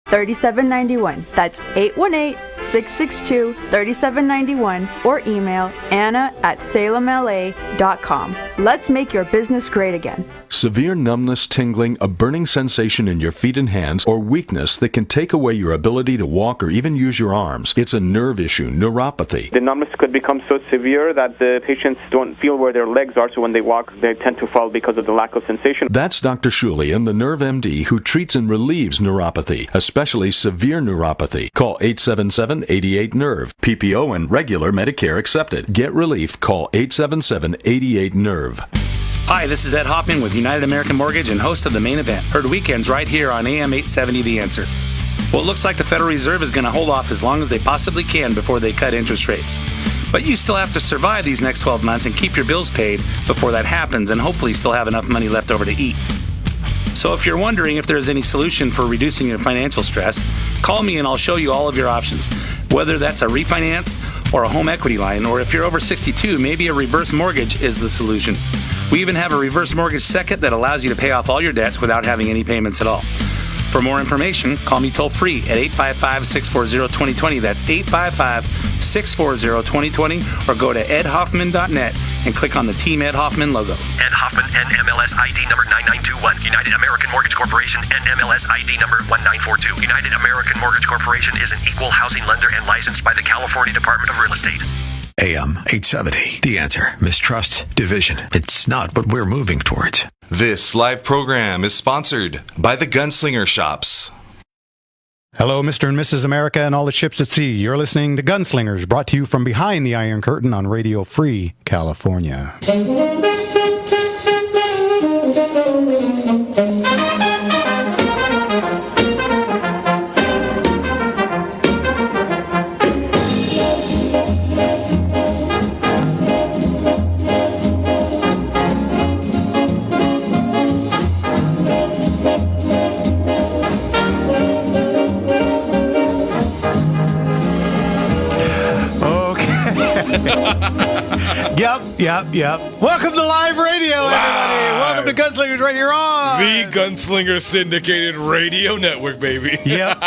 818-662-3791. That's 818-662-3791 or email anna@salemla.com. Let's make your business great again. Severe numbness, tingling, a burning sensation in your feet and hands, or weakness that can take away your ability to walk or even use your arms. It's a nerve issue, neuropathy. The numbness could become so severe that the patients don't feel where their legs are, so when they walk, they tend to fall because of the lack of sensation. That's Dr. Shulian, the Nerve MD, who treats and relieves neuropathy, especially severe neuropathy. Call 877-88-NERVE. PPO and regular Medicare accepted. Get relief. Call 877-88-NERVE. Hi, this is Ed Hoffman with United American Mortgage and host of The Main Event. Heard weekends right here on AM 870 The Answer. Well, it looks like the Federal Reserve is going to hold off as long as they possibly can before they cut interest rates. But you still have to survive these next 12 months and keep your bills paid before that happens, and hopefully still have enough money left over to eat. So if you're wondering if there's any solution for reducing your financial stress, call me and I'll show you all of your options. Whether that's a refinance or a home equity line, or if you're over 62, maybe a reverse mortgage is the solution. We even have a reverse mortgage second that allows you to pay off all your debts without having any payments at all. For more information, call me toll-free at 855-640-2020. That's 855-640-2020, or go to edhoffman.net and click on the Team Ed Hoffman logo. Ed Hoffman, NMLS ID number 9921. United American Mortgage Corporation, NMLS ID number 1942. United American Mortgage Corporation is an equal housing lender and licensed by the California Department of Real Estate. AM 870. The Answer. Mistrust, division. It's not what we're moving towards. This live program is sponsored by the Gunslinger Shops. Hello, Mr. and Mrs. America and all the ships at sea. You're listening to Gunslingers, brought to you from behind the Iron Curtain on Radio Free California. Yep. Welcome to live radio, everybody. Welcome to Gunslingers right here on the Gunslinger Syndicated Radio Network, baby. Yep.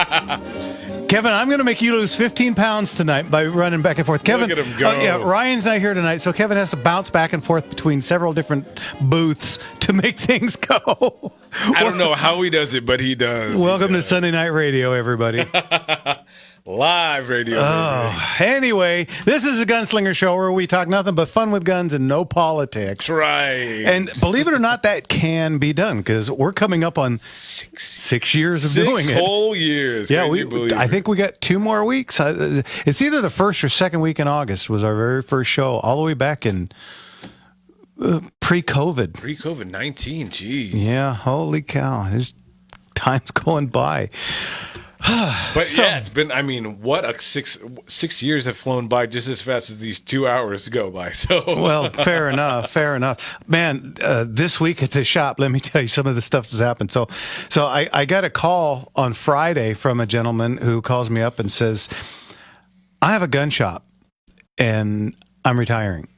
Kevin, I'm going to make you lose 15 pounds tonight by running back and forth. Kevin, look at him go. Ryan's not here tonight, so Kevin has to bounce back and forth between several different booths to make things go. I don't know how he does it, but he does. Welcome to Sunday Night Radio, everybody. Live radio. Anyway, this is a Gunslinger show where we talk nothing but fun with guns and no politics. That's right. And believe it or not, that can be done because we're coming up on 6 years of doing it. 6 whole years. Yeah, I think we got 2 more weeks. It's either the first or second week in August was our very first show, all the way back in pre-COVID. Pre-COVID-19, geez. Yeah, holy cow. Time's going by. But yeah, it's been, what a 6 years have flown by just as fast as these 2 hours go by. So well, fair enough. Man, this week at the shop, let me tell you some of the stuff that's happened. So I got a call on Friday from a gentleman who calls me up and says, I have a gun shop and I'm retiring.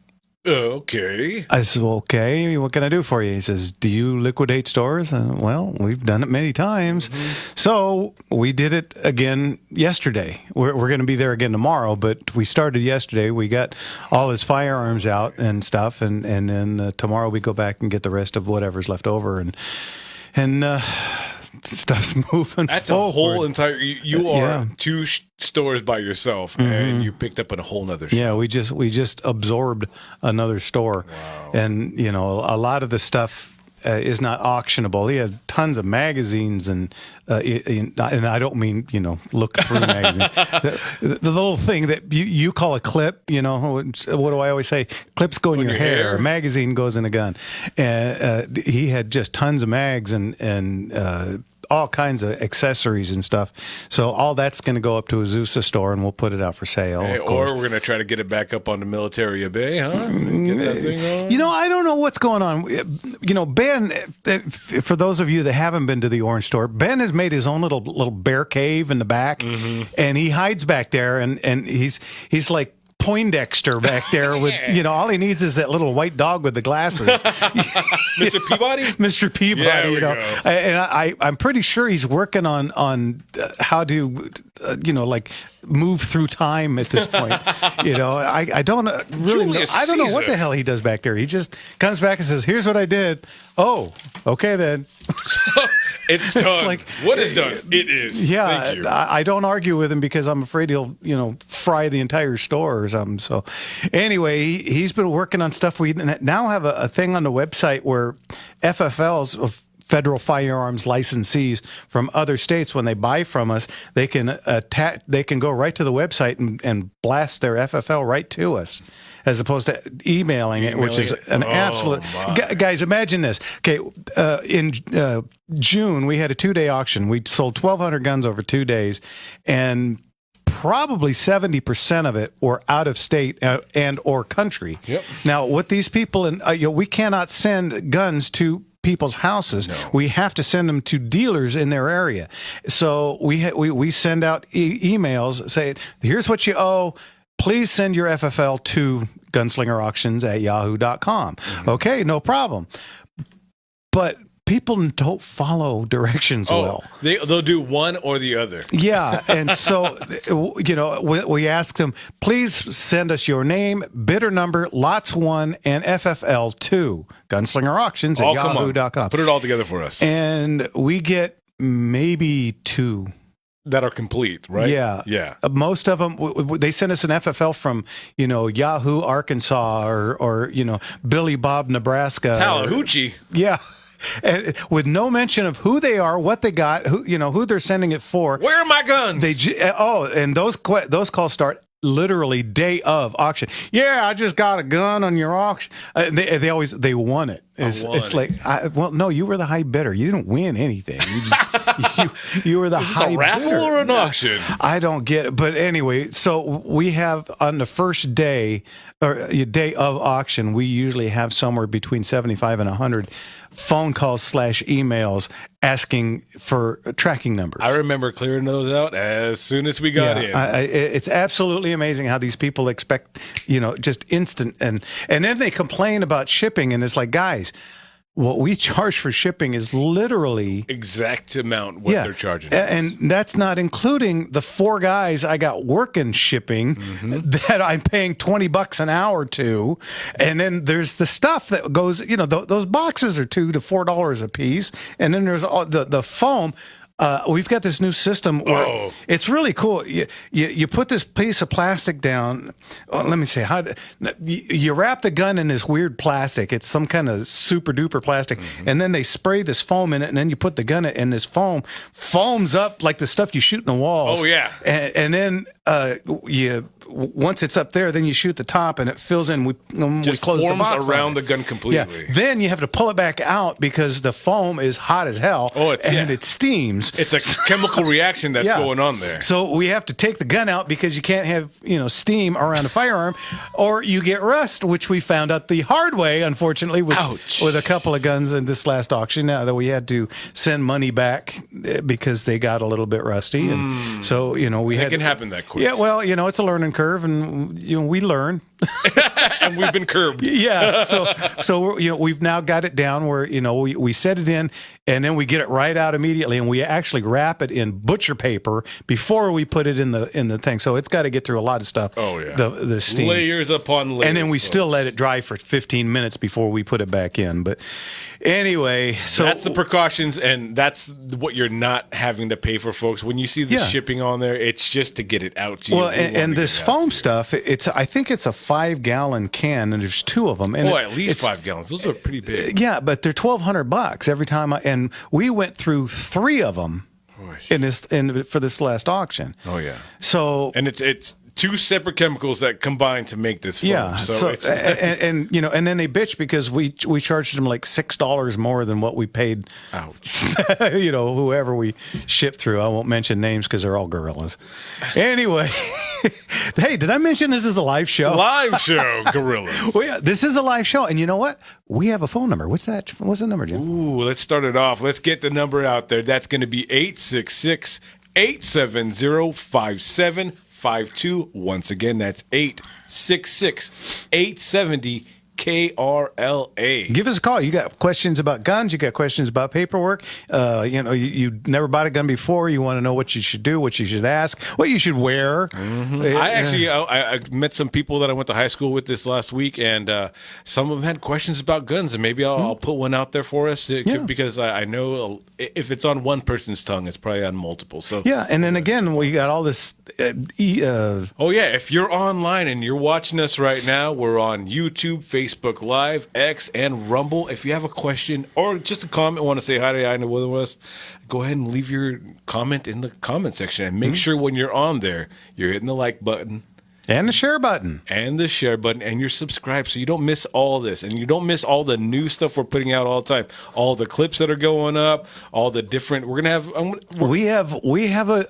Okay. I said, well, okay, what can I do for you? He says, do you liquidate stores? Well, we've done it many times. Mm-hmm. So we did it again yesterday. We're going to be there again tomorrow, but we started yesterday. We got all his firearms out and stuff, and then tomorrow we go back and get the rest of whatever's left over, and stuff's moving That's forward. a whole entire... You are 2 stores by yourself, and you picked up a whole nother store. Yeah, we just absorbed another store. Wow. And, a lot of the stuff is not auctionable. He has tons of magazines, and I don't mean, look through magazines. The little thing that you call a clip, what do I always say? Clips go in your hair. A magazine goes in a gun. And he had just tons of mags and all kinds of accessories and stuff. So all that's going to go up to a Azusa store, and we'll put it out for sale. Hey, or we're going to try to get it back up on the Military Bay, huh? Get that thing on? I don't know what's going on. Ben, for those of you that haven't been to the Orange store, Ben has made his own little bear cave in the back, and he hides back there, and he's like Poindexter back there with, all he needs is that little white dog with the glasses. Mr. Peabody? Mr. Peabody, Yeah, we go. And I'm pretty sure he's working on how to, like move through time at this point. I don't really know. Julius I don't know what Caesar. the hell he does back there. He just comes back and says, "Here's what I did." Oh, okay then. It's done. like- what is done? It is. Yeah, Thank you. I don't argue with him because I'm afraid he'll, fry the entire store or something. So, anyway, he's been working on stuff. We now have a thing on the website where FFLs of federal firearms licensees from other states, when they buy from us, they can go right to the website and blast their FFL right to us, as opposed to emailing it, which is an absolute. Guys, imagine this. Okay, in June we had a 2-day auction. We sold 1,200 guns over 2 days, and probably 70% of it were out of state and or country. Yep. Now, what these people we cannot send guns to people's houses. No. We have to send them to dealers in their area. So we send out emails saying, "Here's what you owe. Please send your FFL to gunslingerauctions@yahoo.com." Okay, no problem. But people don't follow directions well. They'll do one or the other. Yeah, and so we ask them, please send us your name, bidder number, lots 1, and FFL to gunslingerauctions@yahoo.com. Put it all together for us. And we get maybe 2 that are complete, right? Yeah. Yeah. Most of them, they send us an FFL from, Yahoo, Arkansas, or Billy Bob, Nebraska. Tallahatchie. Yeah. And with no mention of who they are, what they got, who they're sending it for. Where are my guns? And those calls start literally day of auction. Yeah, I just got a gun on your auction. They won it. It's like, no, you were the high bidder. You didn't win anything. You were the high bidder. A raffle or an auction? I don't get it. But anyway, so we have on the first day or day of auction, we usually have somewhere between 75 and 100 phone calls / emails asking for tracking numbers. I remember clearing those out as soon as we got in. It's absolutely amazing how these people expect, just instant. And then they complain about shipping. And it's like, guys, what we charge for shipping is literally exact amount what they're charging. And that's not including the 4 guys I got working shipping that I'm paying $20 an hour to. And then there's the stuff that goes, those boxes are $2 to $4 a piece. And then there's all the foam. We've got this new system where it's really cool. You put this piece of plastic down. Let me say, you wrap the gun in this weird plastic. It's some kind of super duper plastic, and then they spray this foam in it, and then you put the gun in, and this foam foams up like the stuff you shoot in the walls. Oh yeah, and then once it's up there, then you shoot the top, and it fills in. We close the box around the gun completely. Yeah. Then you have to pull it back out because the foam is hot as hell, it steams. It's a chemical reaction that's going on there. So we have to take the gun out because you can't have steam around a firearm, or you get rust, which we found out the hard way, unfortunately, with a couple of guns in this last auction. Now that we had to send money back because they got a little bit rusty, and so it can happen that quick. Yeah, well, it's a learning curve, and we learn. And we've been curbed. Yeah, so we've now got it down where we set it in, and then we get it right out immediately, and we actually wrap it in butcher paper before we put it in the thing. So it's got to get through a lot of stuff. Oh yeah, the steam, layers upon layers, and then we still let it dry for 15 minutes before we put it back in. But anyway, so that's the precautions, and that's what you're not having to pay for, folks. When you see the shipping on there, it's just to get it out to you. Well, and this foam stuff, I think it's a 5-gallon can, and there's 2 of them. And at least 5 gallons. Those are pretty big. Yeah, but they're $1,200 every time. And we went through 3 of them for this last auction. Oh yeah. So and it's 2 separate chemicals that combine to make this foam. Yeah. So it's and then they bitch because we charged them like $6 more than what we paid. Ouch. Whoever we shipped through. I won't mention names because they're all gorillas. Anyway, hey, did I mention this is a live show? Live show, gorillas. Well, yeah, this is a live show, and you know what? We have a phone number. What's that? What's the number, Jim? Ooh, let's start it off. Let's get the number out there. That's going to be 866-870-5745. 8852. Once again, that's 866-870-KRLA. Give us a call. You got questions about guns. You got questions about paperwork. You never bought a gun before. You want to know what you should do, what you should ask, what you should wear. I met some people that I went to high school with this last week, and some of them had questions about guns, and maybe I'll put one out there for us because I know if it's on one person's tongue, it's probably on multiple. So yeah, and then again, we got all this. If you're online and you're watching us right now, we're on YouTube, Facebook Live, X, and Rumble. If you have a question or just a comment, want to say hi to either one of us, go ahead and leave your comment in the comment section, and make sure when you're on there, you're hitting the like button. And the share button. And you're subscribed so you don't miss all this. And you don't miss all the new stuff we're putting out all the time. All the clips that are going up, all the different... We're going to have... We have a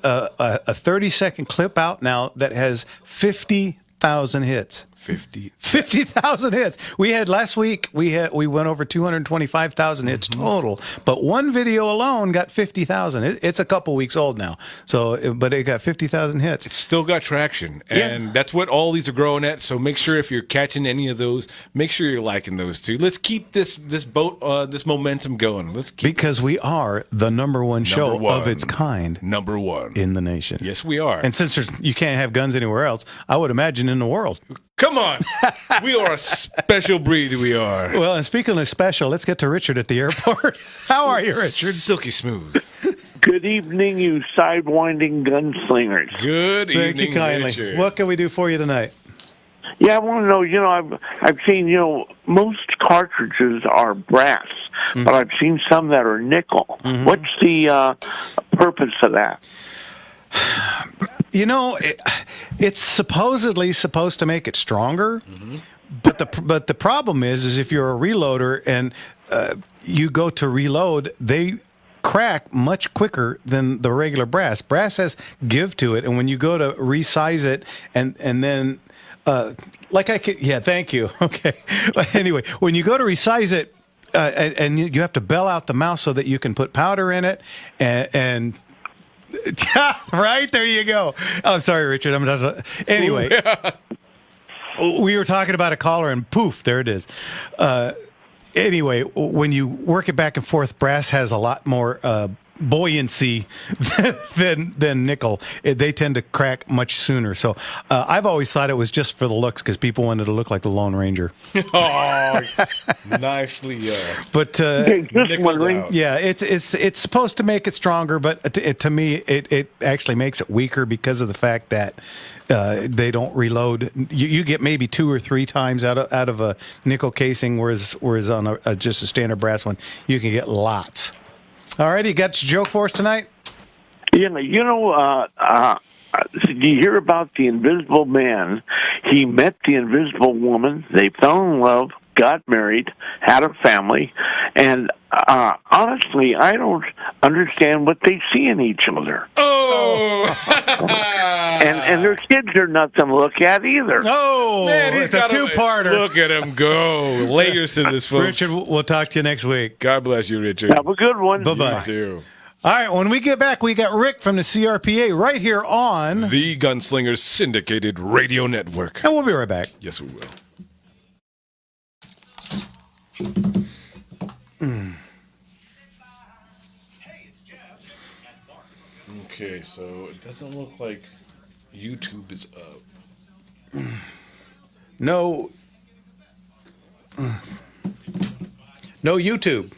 30-second clip out now that has 50,000 hits. 50,000 hits. We had last week. We went over 225,000 hits total, but one video alone got 50,000. It's a couple weeks old now, but it got 50,000 hits. It's still got traction, and that's what all these are growing at. So make sure if you're catching any of those, make sure you're liking those too. Let's keep this momentum going. Because we are the number one show of its kind, number one in the nation. Yes, we are. And since you can't have guns anywhere else, I would imagine in the world. Come on. We are a special breed, we are. Well, and speaking of special, let's get to Richard at the airport. How are you, Richard? Silky smooth. Good evening, you sidewinding gunslingers. Good evening, Thank you kindly. Richard. What can we do for you tonight? Yeah, I want to know, I've seen, most cartridges are brass, but I've seen some that are nickel. What's the purpose of that? It's supposedly supposed to make it stronger, but the problem is if you're a reloader and you go to reload, they crack much quicker than the regular brass. Brass has give to it, and when you go to resize it, and then thank you. Okay, but anyway, when you go to resize it, and you have to bell out the mouth so that you can put powder in it, and right there you go. I'm sorry, Richard. Anyway, we were talking about a collar, and poof, there it is. Anyway, when you work it back and forth, brass has a lot more buoyancy than nickel. They tend to crack much sooner. So I've always thought it was just for the looks because people wanted to look like the Lone Ranger. Oh, nicely. But just wondering. Yeah, it's supposed to make it stronger, but to me, it actually makes it weaker because of the fact that they don't reload. You get maybe 2 or 3 times out of a nickel casing, whereas on just a standard brass one, you can get lots. All right, you got your joke for us tonight? Yeah, did you hear about the Invisible Man? He met the Invisible Woman. They fell in love, got married, had a family, and honestly, I don't understand what they see in each other. Oh! and their kids are nothing to look at either. Oh, man, it's a two-parter. Look at him go. Layers to this, folks. Richard, we'll talk to you next week. God bless you, Richard. Have a good one. Bye-bye. You too. All right, when we get back, we got Rick from the CRPA right here on the Gunslinger Syndicated Radio Network. And we'll be right back. Yes, we will. Okay, so it doesn't look like YouTube is up. No YouTube.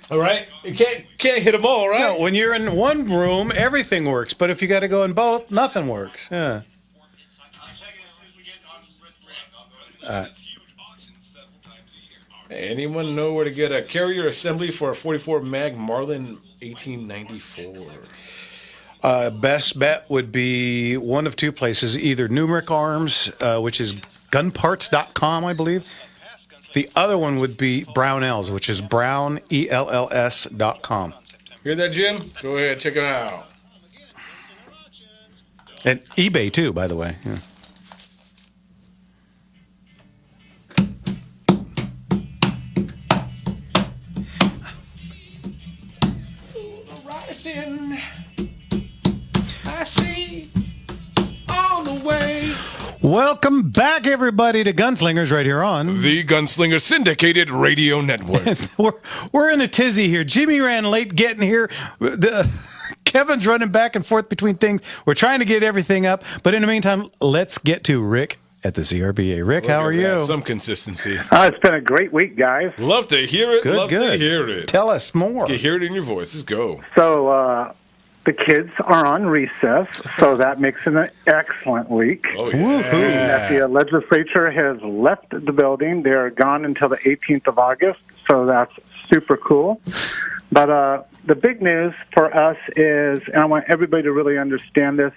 All right, you can't hit them all, right? No, when you're in one room, everything works. But if you got to go in both, nothing works. Yeah. Anyone know where to get a carrier assembly for a 44 mag Marlin 1894? Best bet would be one of 2 places, either Numeric Arms, which is gunparts.com, I believe. The other one would be Brownells, which is brownells.com. Hear that, Jim? Go ahead, check it out. And eBay, too, by the way. Yeah. nothing I see on the way. Welcome back, everybody, to Gunslingers right here on the Gunslinger Syndicated Radio Network. we're in a tizzy here. Jimmy ran late getting here. Kevin's running back and forth between things. We're trying to get everything up, but in the meantime, let's get to Rick at the CRPA. Rick, how are you? Some consistency. It's been a great week, guys. Love to hear it. Good. To hear it. Tell us more. You hear it in your voice. Let's go. So, the kids are on recess, so that makes it an excellent week. Oh, yeah. The legislature has left the building. They're gone until the 18th of August, so that's super cool. But the big news for us is, and I want everybody to really understand this,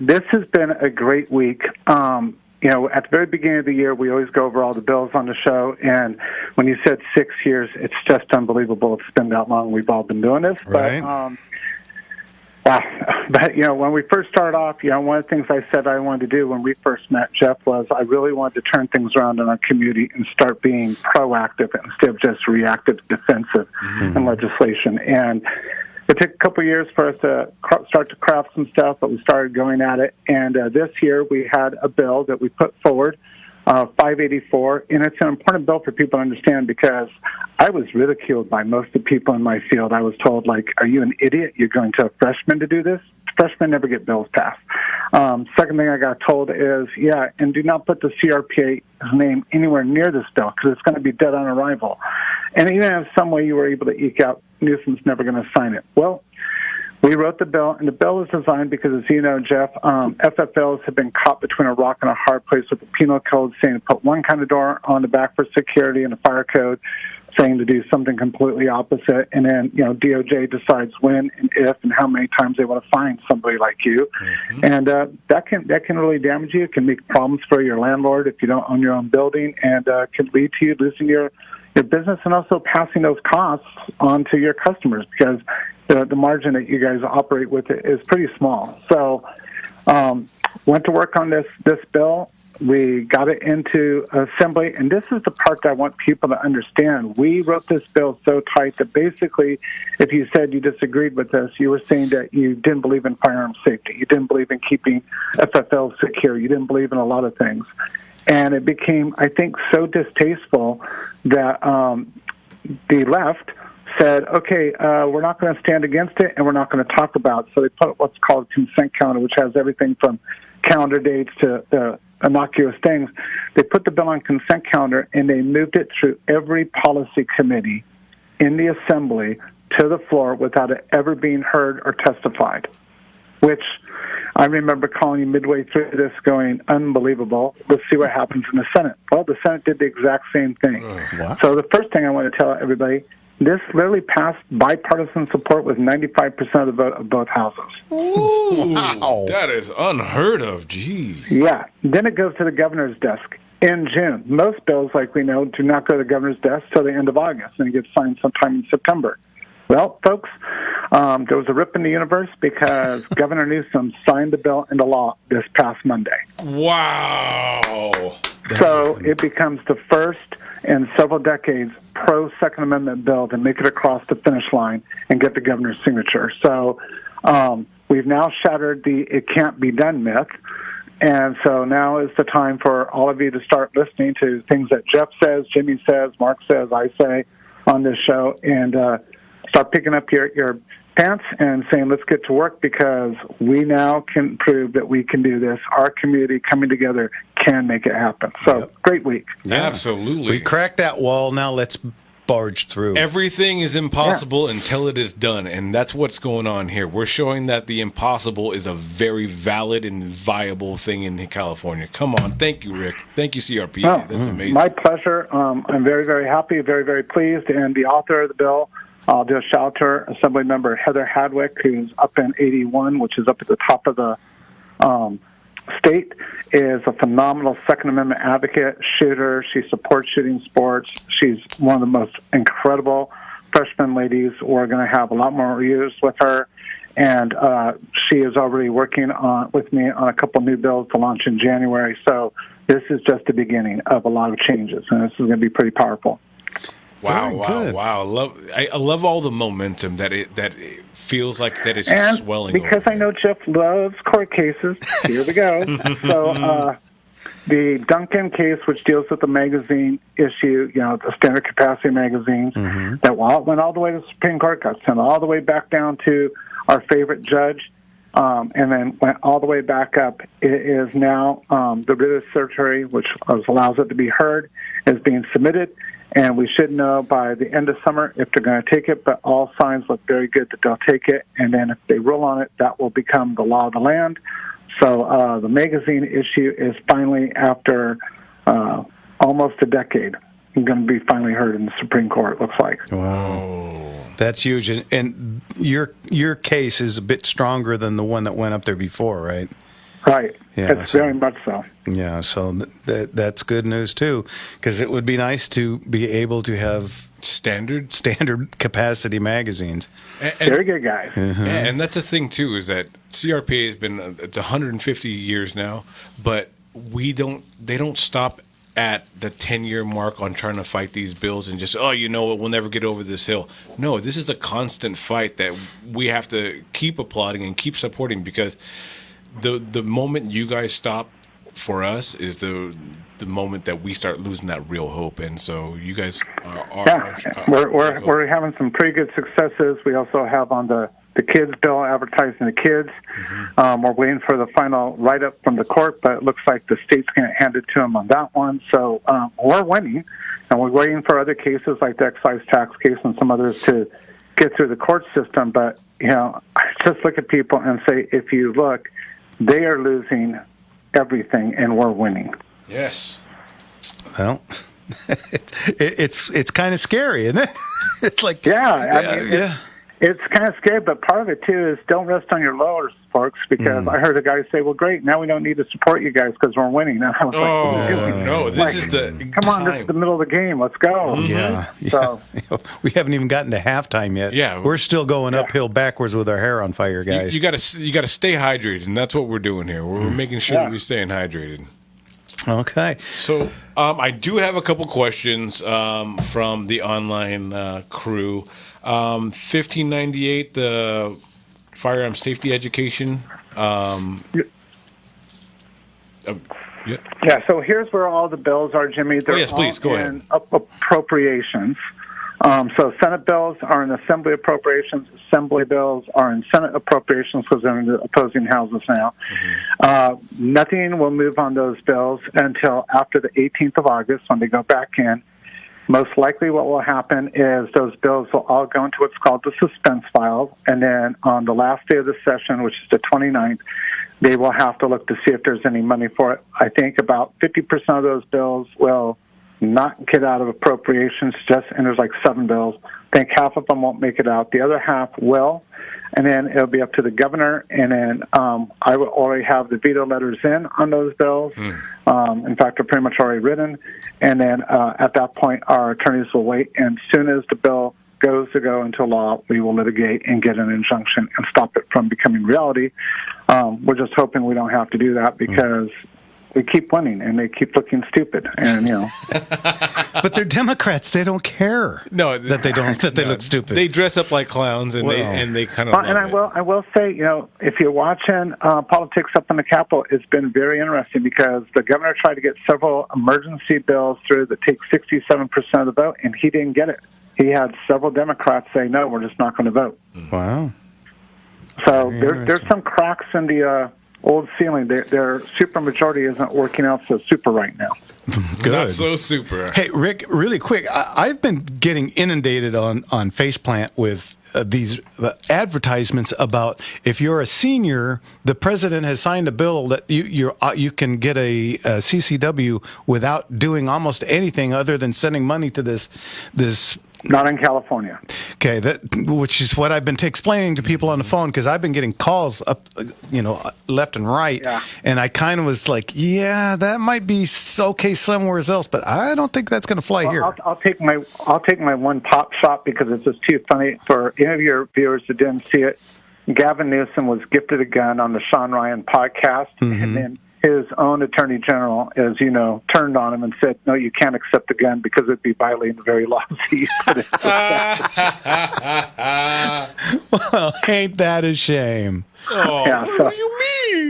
this has been a great week. You know, at the very beginning of the year, we always go over all the bills on the show, and when you said 6 years, it's just unbelievable it's been that long we've all been doing this. Right. But, you know, when we first started off, you know, one of the things I said I wanted to do when we first met, Jeff, was I really wanted to turn things around in our community and start being proactive instead of just reactive, defensive in legislation. And it took a couple of years for us to start to craft some stuff, but we started going at it. And this year we had a bill that we put forward, 584, and it's an important bill for people to understand because I was ridiculed by most of the people in my field. I was told, like, are you an idiot? You're going to a freshman to do this? Freshmen never get bills passed. Second thing I got told is, yeah, and do not put the CRPA's name anywhere near this bill because it's going to be dead on arrival. And even if some way you were able to eke out, Newsom's never going to sign it. Well, we wrote the bill, and the bill is designed because, as you know, Jeff, FFLs have been caught between a rock and a hard place with the penal code saying to put one kind of door on the back for security and a fire code saying to do something completely opposite. And then, you know, DOJ decides when and if and how many times they want to find somebody like you. And that can really damage you. It can make problems for your landlord if you don't own your own building, and can lead to you losing your business and also passing those costs on to your customers because the margin that you guys operate with is pretty small. So went to work on this bill. We got it into assembly, and this is the part that I want people to understand. We wrote this bill so tight that basically if you said you disagreed with us, you were saying that you didn't believe in firearm safety. You didn't believe in keeping FFL secure. You didn't believe in a lot of things. And it became, I think, so distasteful that the left said, okay, we're not going to stand against it and we're not going to talk about it. So they put what's called a consent calendar, which has everything from calendar dates to innocuous things. They put the bill on consent calendar and they moved it through every policy committee in the assembly to the floor without it ever being heard or testified, which I remember calling you midway through this going, unbelievable. Let's see what happens in the Senate. Well, the Senate did the exact same thing. So the first thing I want to tell everybody, this literally passed bipartisan support with 95% of the vote of both houses. Ooh, wow. That is unheard of. Geez. Yeah. Then it goes to the governor's desk in June. Most bills, like we know, do not go to the governor's desk till the end of August, and it gets signed sometime in September. Well, folks, there was a rip in the universe because Governor Newsom signed the bill into law this past Monday. Wow. So it becomes the first in several decades pro-Second Amendment bill to make it across the finish line and get the governor's signature. So we've now shattered the it can't be done myth. And so now is the time for all of you to start listening to things that Jeff says, Jimmy says, Mark says, I say on this show, and start picking up your pants and saying, let's get to work because we now can prove that we can do this. Our community coming together can make it happen. So, Great week. Yeah. Absolutely. We cracked that wall. Now let's barge through. Everything is impossible until it is done, and that's what's going on here. We're showing that the impossible is a very valid and viable thing in California. Come on. Thank you, Rick. Thank you, CRPA. That's amazing. My pleasure. I'm very, very happy, very, very pleased, and the author of the bill, I'll do a shout out to her, Assembly Member Heather Hadwick, who's up in 81, which is up at the top of the state, is a phenomenal Second Amendment advocate, shooter. She supports shooting sports. She's one of the most incredible freshman ladies. We're going to have a lot more reviews with her. And she is already working with me on a couple new bills to launch in January. So this is just the beginning of a lot of changes, and this is going to be pretty powerful. Wow. I love all the momentum that it feels like that it's And swelling. because I know Jeff loves court cases, here we go. So the Duncan case, which deals with the magazine issue, the standard capacity magazines, that went all the way to the Supreme Court, got sent all the way back down to our favorite judge, and then went all the way back up. It is now the writ of certiorari, which allows it to be heard, is being submitted. And we should know by the end of summer if they're going to take it, but all signs look very good that they'll take it. And then if they rule on it, that will become the law of the land. So the magazine issue is finally, after almost a decade, going to be finally heard in the Supreme Court, it looks like. Wow. That's huge. And your case is a bit stronger than the one that went up there before, right? Right. Yeah, it's very much so. Yeah, so that's good news, too, because it would be nice to be able to have standard capacity magazines. Very good, guys. And that's the thing, too, is that CRPA has been, it's 150 years now, but they don't stop at the 10-year mark on trying to fight these bills and just, we'll never get over this hill. No, this is a constant fight that we have to keep applauding and keep supporting, because the moment you guys stop for us is the moment that we start losing that real hope. And so you guys we're having some pretty good successes. We also have on the kids bill, advertising the kids. We're waiting for the final write-up from the court, but it looks like the state's going to hand it to them on that one. So we're winning, and we're waiting for other cases like the excise tax case and some others to get through the court system. But I just look at people and say, if you look, they are losing everything, and we're winning. Yes. Well, it's kind of scary, isn't it? It's like it's kind of scary, but part of it too is don't rest on your laurels, folks. Because I heard a guy say, "Well, great, now we don't need to support you guys because we're winning." And I was no, this is the come on, this is the middle of the game. Let's go. Yeah. So we haven't even gotten to halftime yet. Yeah, we're still going uphill backwards with our hair on fire, guys. You got to stay hydrated, and that's what we're doing here. We're making sure we're staying hydrated. Okay. So I do have a couple questions from the online crew. 1598, the firearm safety education. Yeah, so here's where all the bills are, Jimmy. They're please, go ahead. Appropriations. So Senate bills are in Assembly appropriations. Assembly bills are in Senate appropriations because they're in the opposing houses now. Nothing will move on those bills until after the 18th of August when they go back in. Most likely what will happen is those bills will all go into what's called the suspense file, and then on the last day of the session, which is the 29th, they will have to look to see if there's any money for it. I think about 50% of those bills will not get out of appropriations, and there's like 7 bills. I think half of them won't make it out. The other half will, and then it'll be up to the governor, and then I will already have the veto letters in on those bills. In fact, they're pretty much already written, and then at that point, our attorneys will wait, and as soon as the bill goes to go into law, we will litigate and get an injunction and stop it from becoming reality. We're just hoping we don't have to do that because we keep winning, and they keep looking stupid, and But they're Democrats; they don't care. No, that they look stupid. They dress up like clowns, and they kind of. And I will say, if you're watching politics up in the Capitol, it's been very interesting because the governor tried to get several emergency bills through that take 67% of the vote, and he didn't get it. He had several Democrats say, "No, we're just not going to vote." Wow. So there's some cracks in the old ceiling. Their supermajority isn't working out so super right now. Good. Not so super. Hey, Rick, really quick, I've been getting inundated on Faceplant with these advertisements about if you're a senior, the president has signed a bill that you can get a CCW without doing almost anything other than sending money to this. Not in California. Okay, which is what I've been explaining to people on the phone because I've been getting calls up, left and right, and I kind of was like, yeah, that might be okay somewhere else, but I don't think that's going to fly here. I'll take my one pop shot because it's just too funny for any of your viewers that didn't see it. Gavin Newsom was gifted a gun on the Sean Ryan podcast, and then his own attorney general, as you know, turned on him and said, "No, you can't accept the gun because it'd be violating the very laws." Well, ain't that a shame? Oh, Yeah, what so- do you mean?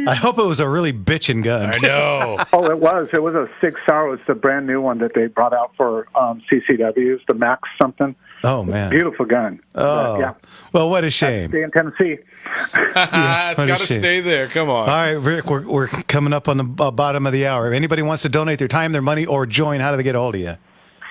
I hope it was a really bitchin' gun. I know. Oh, it was. It was a 6-hour. It's the brand new one that they brought out for CCWs, the Max something. Oh, man. Beautiful gun. Oh, yeah. Well, what a shame. Stay in Tennessee. It's what a got to shame. stay there. Come on. All right, Rick, we're coming up on the bottom of the hour. If anybody wants to donate their time, their money, or join, how do they get a hold of you?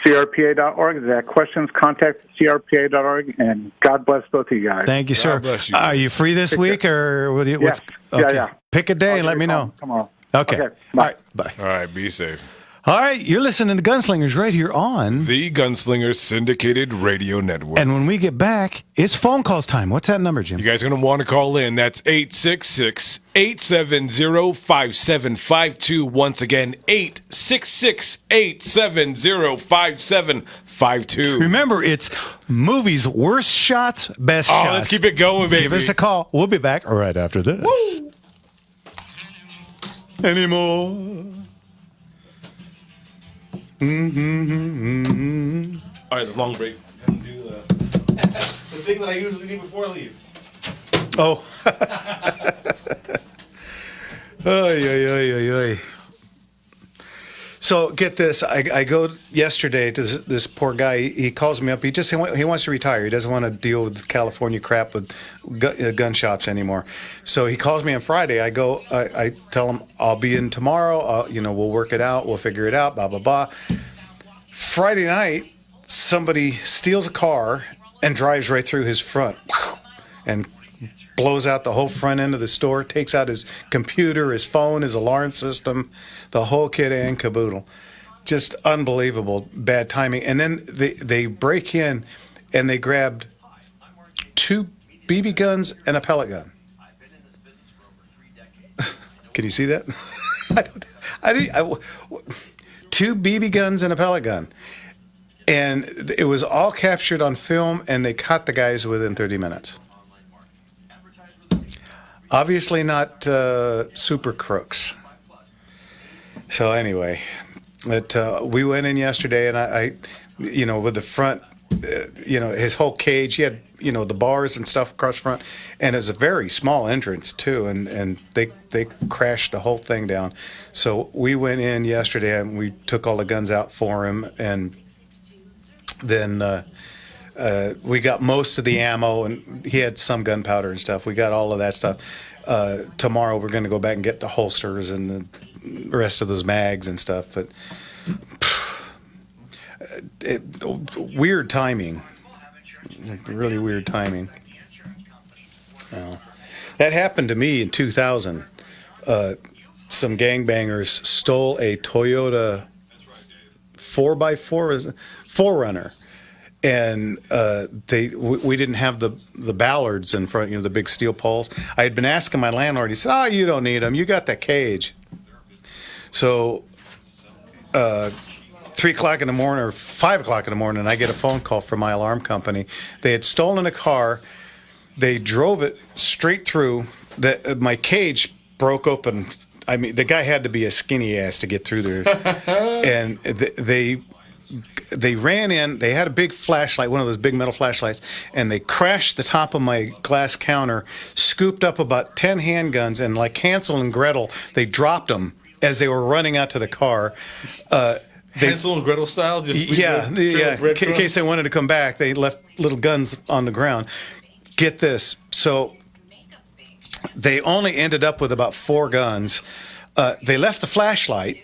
CRPA.org. If they have questions, contact CRPA.org. And God bless both of you guys. Thank you, sir. bless you. Are you free this week, or what do you, what's Yes. Yeah. Pick a day I'll and let give me you a know. call tomorrow. Okay. Okay, All bye. right. Bye. All right, be safe. All right. You're listening to Gunslingers right here on. The Gunslinger Syndicated Radio Network. And when we get back, it's phone calls time. What's that number, Jim? You guys are going to want to call in. That's 866-870-5752. Once again, 866-870-5752. Remember, it's movies, worst shots, best shots. Let's keep it going, baby. Give us a call. We'll be back right after this. Woo! Anymore. All right, it's a long break. I'm gonna do the thing that I usually do before I leave. Oh. Oy, oy, oy, oy, oy. So get this. I go yesterday to this poor guy. He calls me up. He wants to retire. He doesn't want to deal with California crap with gun shops anymore. So he calls me on Friday. I go. I tell him I'll be in tomorrow. We'll work it out. We'll figure it out. Blah blah blah. Friday night, somebody steals a car and drives right through his front, and blows out the whole front end of the store, takes out his computer, his phone, his alarm system, the whole kit and caboodle. Just unbelievable bad timing. And then they break in and they grabbed 2 BB guns and a pellet gun. Can you see that? 2 BB guns and a pellet gun. And it was all captured on film, and they caught the guys within 30 minutes. Obviously not super crooks. So anyway, we went in yesterday, and I with the front, his whole cage, he had, the bars and stuff across the front, and it's a very small entrance too, and they crashed the whole thing down. So we went in yesterday, and we took all the guns out for him, and then we got most of the ammo, and he had some gunpowder and stuff. We got all of that stuff. Tomorrow we're going to go back and get the holsters and the rest of those mags and stuff. But weird timing, really weird timing. That happened to me in 2000. Some gangbangers stole a Toyota 4x4 4Runner. And we didn't have the ballards in front, the big steel poles. I had been asking my landlord. He said, "Oh, you don't need them. You got that cage." So 3 o'clock in the morning or 5 o'clock in the morning, I get a phone call from my alarm company. They had stolen a car. They drove it straight through. My cage broke open. I mean, the guy had to be a skinny ass to get through there. And they ran in. They had a big flashlight, one of those big metal flashlights, and they crashed the top of my glass counter, scooped up about 10 handguns, and like Hansel and Gretel, they dropped them as they were running out to the car. Hansel and Gretel style? Just yeah. In case they wanted to come back, they left little guns on the ground. Get this. So they only ended up with about 4 guns. They left the flashlight,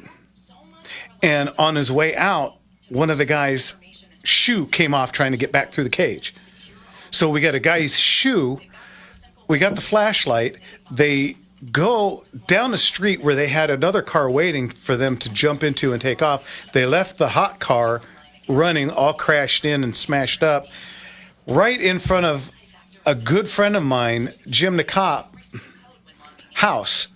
and on his way out, one of the guy's shoe came off trying to get back through the cage. So we got a guy's shoe. We got the flashlight. They go down the street where they had another car waiting for them to jump into and take off. They left the hot car running, all crashed in and smashed up, right in front of a good friend of mine, Jim the cop, house.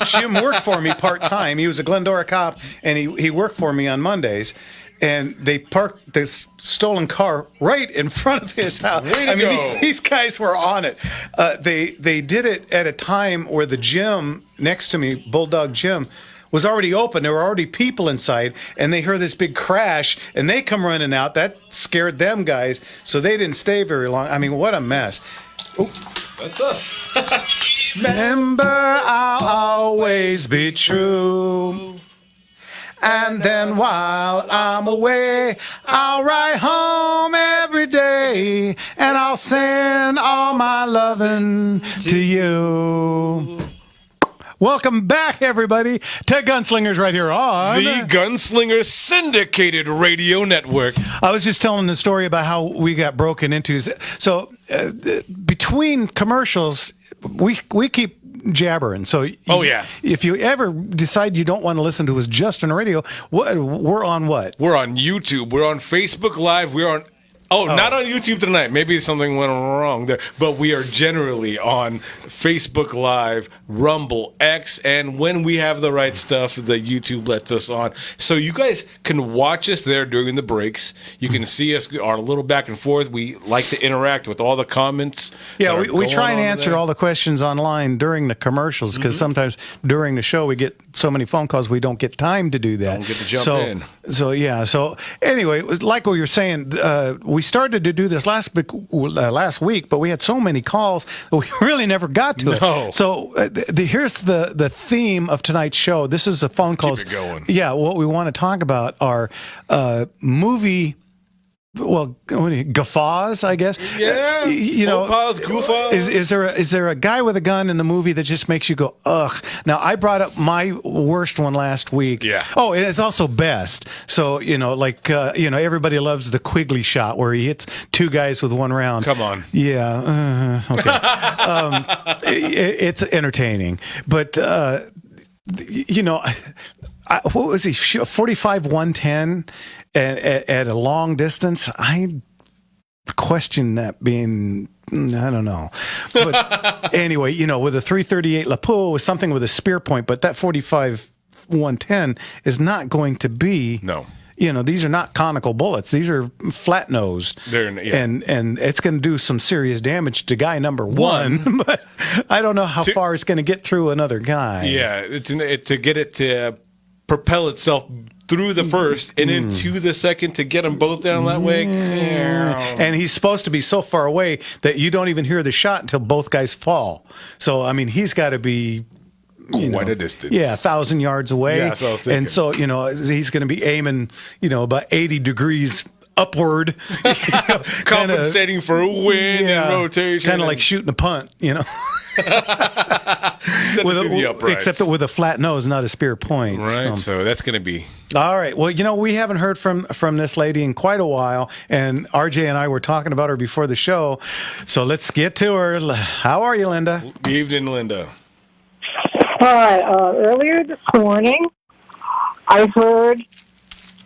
Jim worked for me part-time. He was a Glendora cop, and he worked for me on Mondays. and they parked this stolen car right in front of his house. Way to go. These guys were on it. They did it at a time where the gym next to me, Bulldog Gym, was already open. There were already people inside, and they heard this big crash, and they come running out. That scared them guys, so they didn't stay very long. I mean, what a mess. Oh, that's us. Remember, I'll always be true. And then while I'm away, I'll write home every day, and I'll send all my loving to you. Welcome back, everybody, to Gunslingers right here on the Gunslinger Syndicated Radio Network. I was just telling the story about how we got broken into. So between commercials, we keep jabbering. So if you ever decide you don't want to listen to us just on the radio, we're on what? We're on YouTube. We're on Facebook Live. We're on... not on YouTube tonight. Maybe something went wrong there. But we are generally on Facebook Live, Rumble, X, and when we have the right stuff, the YouTube lets us on. So you guys can watch us there during the breaks. You can see us, our little back and forth. We like to interact with all the comments. Yeah, we try and answer all the questions online during the commercials, because sometimes during the show we get so many phone calls we don't get time to do that. Don't get to jump in. So anyway, like what you're saying, we started to do this last week, but we had so many calls that we really never got to it. So here's the theme of tonight's show. This is the phone calls. Keep it going. Yeah, what we want to talk about are movie. Well, guffaws, I guess. Yeah, guffaws. Is there a guy with a gun in the movie that just makes you go ugh? Now I brought up my worst one last week. Yeah. Oh, and it's also best. So everybody loves the Quigley shot where he hits two guys with one round. Come on. Yeah. Okay. It's entertaining, but what was he? 45-110 at a long distance. I question that being. I don't know, but anyway, with a 338 lapel was something with a spear point, but that 45-110 is not going to be. No. These are not conical bullets. These are flat nosed. And it's going to do some serious damage to guy number one. But I don't know how far it's going to get through another guy. Yeah, to get it to propel itself through the first and into the second to get them both down that way. And he's supposed to be so far away that you don't even hear the shot until both guys fall. So, I mean, he's got to be quite a distance. Yeah, 1,000 yards away. Yeah, that's what I was thinking. And so, he's going to be aiming, about 80 degrees upward. Compensating for a wind and rotation. Kind of like shooting a punt, except with a flat nose, not a spear point. Right, so that's going to be... All right. Well, we haven't heard from this lady in quite a while, and RJ and I were talking about her before the show, so let's get to her. How are you, Linda? Good evening, Linda. Hi. Earlier this morning, I heard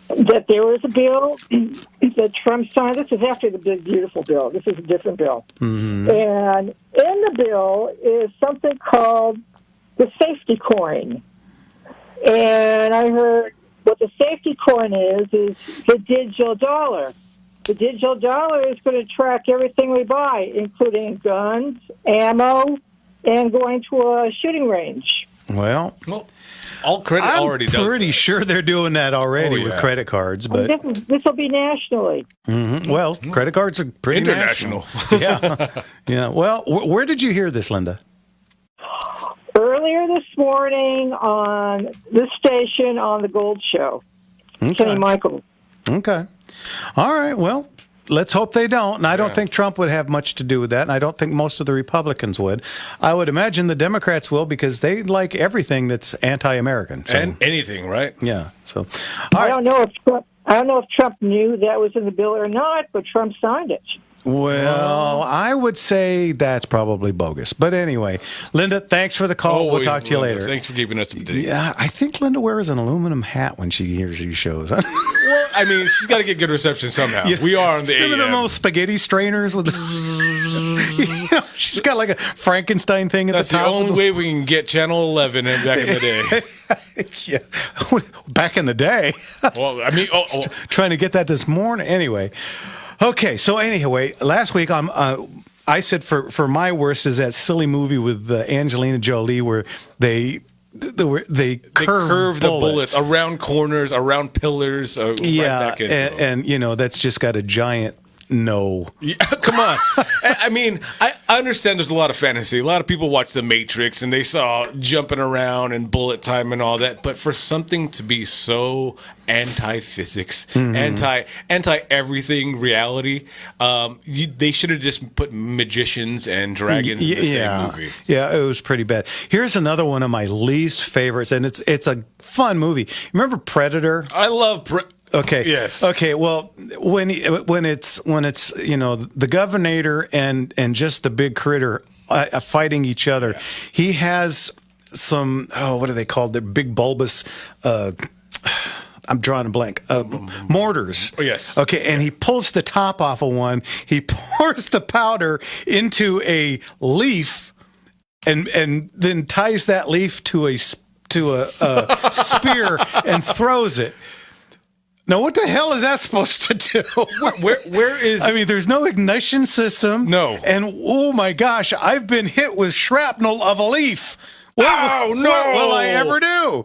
that there was a bill that Trump signed. This is after the big, beautiful bill. This is a different bill. Mm-hmm. And in the bill is something called the safety coin. And I heard what the safety coin is the digital dollar. The digital dollar is going to track everything we buy, including guns, ammo, and going to a shooting range. Well, all credit already does. I'm pretty sure they're doing that already with credit cards, but this will be nationally. Mm-hmm. Well, credit cards are pretty international. Yeah. Well, where did you hear this, Linda? Earlier this morning on this station on the Gold Show. Kenny Michael. Okay. All right. Well, let's hope they don't. And I don't think Trump would have much to do with that. And I don't think most of the Republicans would. I would imagine the Democrats will, because they like everything that's anti-American. So. And anything, right? Yeah. So I don't know if Trump knew that was in the bill or not, but Trump signed it. Well, I would say that's probably bogus. But anyway, Linda, thanks for the call. We'll talk to you later. Thanks for keeping us up to date. Yeah, I think Linda wears an aluminum hat when she hears these shows. Well, I mean, she's got to get good reception somehow. We are on the AM. Remember those spaghetti strainers with She's got like a Frankenstein thing at That's the top. the only way we can get Channel 11 in back in the day. Yeah, back in the day. Well, I mean, trying to get that this morning. Anyway, okay. So anyway, last week I said for my worst is that silly movie with Angelina Jolie where they curve the bullets around corners, around pillars. Right back into them. And you know that's just got a giant no. Yeah, come on. I mean, I understand there's a lot of fantasy. A lot of people watch The Matrix and they saw jumping around and bullet time and all that. But for something to be so anti-physics, anti-everything reality, they should have just put magicians and dragons in the same movie. Yeah, it was pretty bad. Here's another one of my least favorites, and it's a fun movie. Remember Predator? I love Okay. Yes. Okay. Well, when it's the Governator and just the big critter fighting each other, he has some what are they called? They're big bulbous. I'm drawing a blank. Mortars. Oh, yes. Okay, and he pulls the top off of one. He pours the powder into a leaf, and then ties that leaf to a spear and throws it. Now, what the hell is that supposed to do? Where is... I mean, there's no ignition system. No. And, oh, my gosh, I've been hit with shrapnel of a leaf. What will I ever do?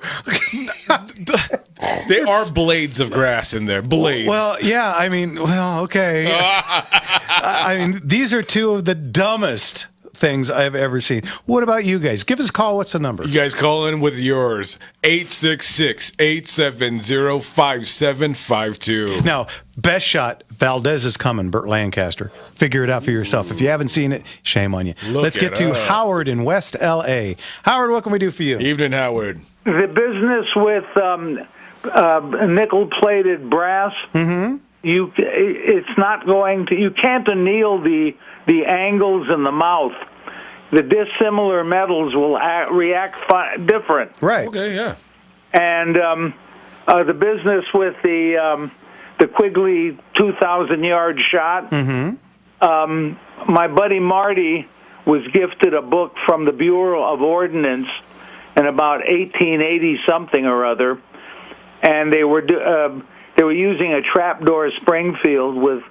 There are blades of grass in there. Blades. Well, yeah, I mean, okay. I mean, these are two of the dumbest things I've ever seen. What about you guys? Give us a call. What's the number? You guys call in with yours. 866-870-5752. Now, best shot, Valdez is coming, Burt Lancaster. Figure it out for yourself. If you haven't seen it, shame on you. Let's get to Howard in West L.A. Howard, what can we do for you? Evening, Howard. The business with nickel-plated brass, it's not going to... You can't anneal the angles in the mouth. The dissimilar metals will react different. Right. Okay, yeah. And the business with the Quigley 2,000-yard shot, my buddy Marty was gifted a book from the Bureau of Ordnance in about 1880-something or other, and they were using a trapdoor Springfield with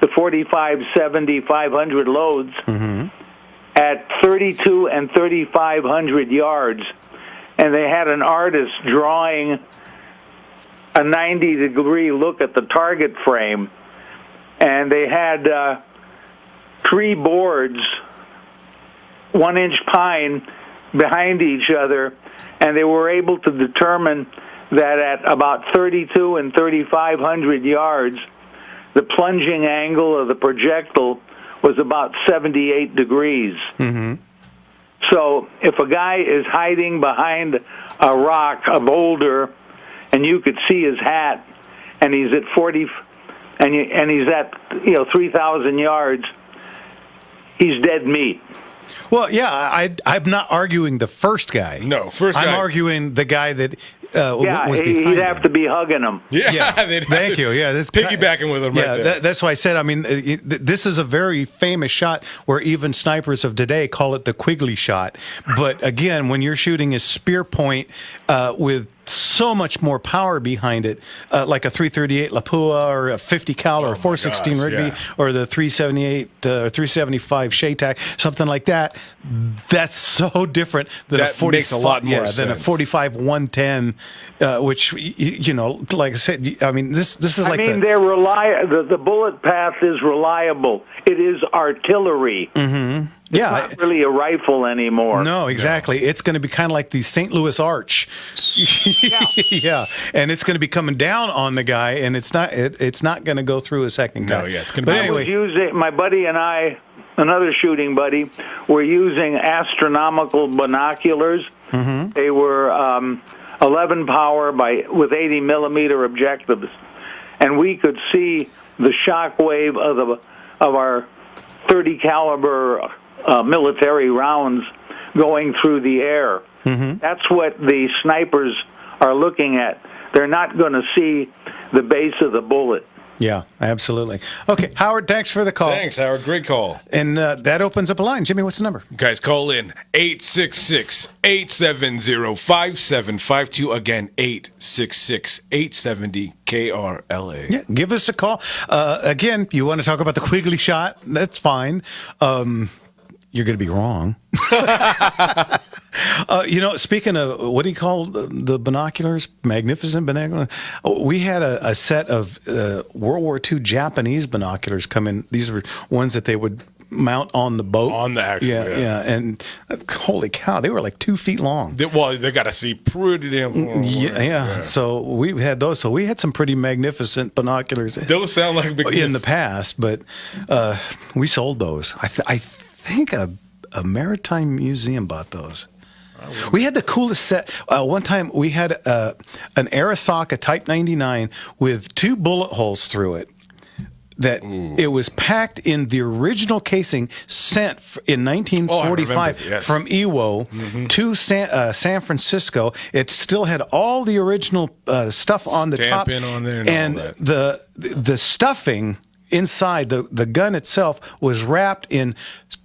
the 45, 70, 500 loads at 32 and 3,500 yards. And they had an artist drawing a 90-degree look at the target frame. And they had 3 boards, 1-inch pine, behind each other. And they were able to determine that at about 32 and 3,500 yards, the plunging angle of the projectile was about 78 degrees. So if a guy is hiding behind a rock, a boulder, and you could see his hat, and he's at 40, and he's at 3,000 yards, he's dead meat. Well, yeah, I'm not arguing the first guy. No, first guy. I'm arguing the guy that was behind he'd have to be hugging him. Yeah. Thank you. Yeah, that's piggybacking with him right there. That's why I said, I mean, this is a very famous shot where even snipers of today call it the Quigley shot. But again, when you're shooting a spear point with so much more power behind it, like a 338 Lapua or a 50 cal or a 416 Rigby or the 378 or 375 Shaytac, something like that. That's so different than that makes a lot more sense. than a 45 110, which like I said, I mean this is like they're the bullet path is reliable. It is artillery. It's not really a rifle anymore. No, exactly. It's going to be kind of like the St. Louis Arch. Yeah, and it's going to be coming down on the guy, and it's not going to go through a second guy. No, yeah, it's going to be. Anyway, my buddy and I, another shooting buddy, were using astronomical binoculars. They were 11 power with 80 millimeter objectives, and we could see the shock wave of our 30 caliber military rounds going through the air. That's what the snipers are looking at. They're not going to see the base of the bullet. Yeah, absolutely. Okay, Howard, thanks for the call. Thanks, Howard. Great call. And that opens up a line. Jimmy, what's the number? Guys, call in 866-870-5752. Again, 866-870-KRLA. Yeah, give us a call. Again, you want to talk about the Quigley shot? That's fine. You're going to be wrong. Speaking of, what do you call the binoculars? Magnificent binoculars? We had a set of World War II Japanese binoculars come in. These were ones that they would mount on the boat. On the actual, yeah. And holy cow, they were like 2 feet long. They got to see pretty damn long. Yeah. So we had those. So we had some pretty magnificent binoculars. Those sound like big in the past, but we sold those. I think a maritime museum bought those. We had the coolest set. One time we had an Arisaka Type 99 with 2 bullet holes through it. That it was packed in the original casing sent in 1945 from Iwo to San Francisco. It still had all the original stuff on the top. Stamp in on there and all that. the stuffing inside the gun itself was wrapped in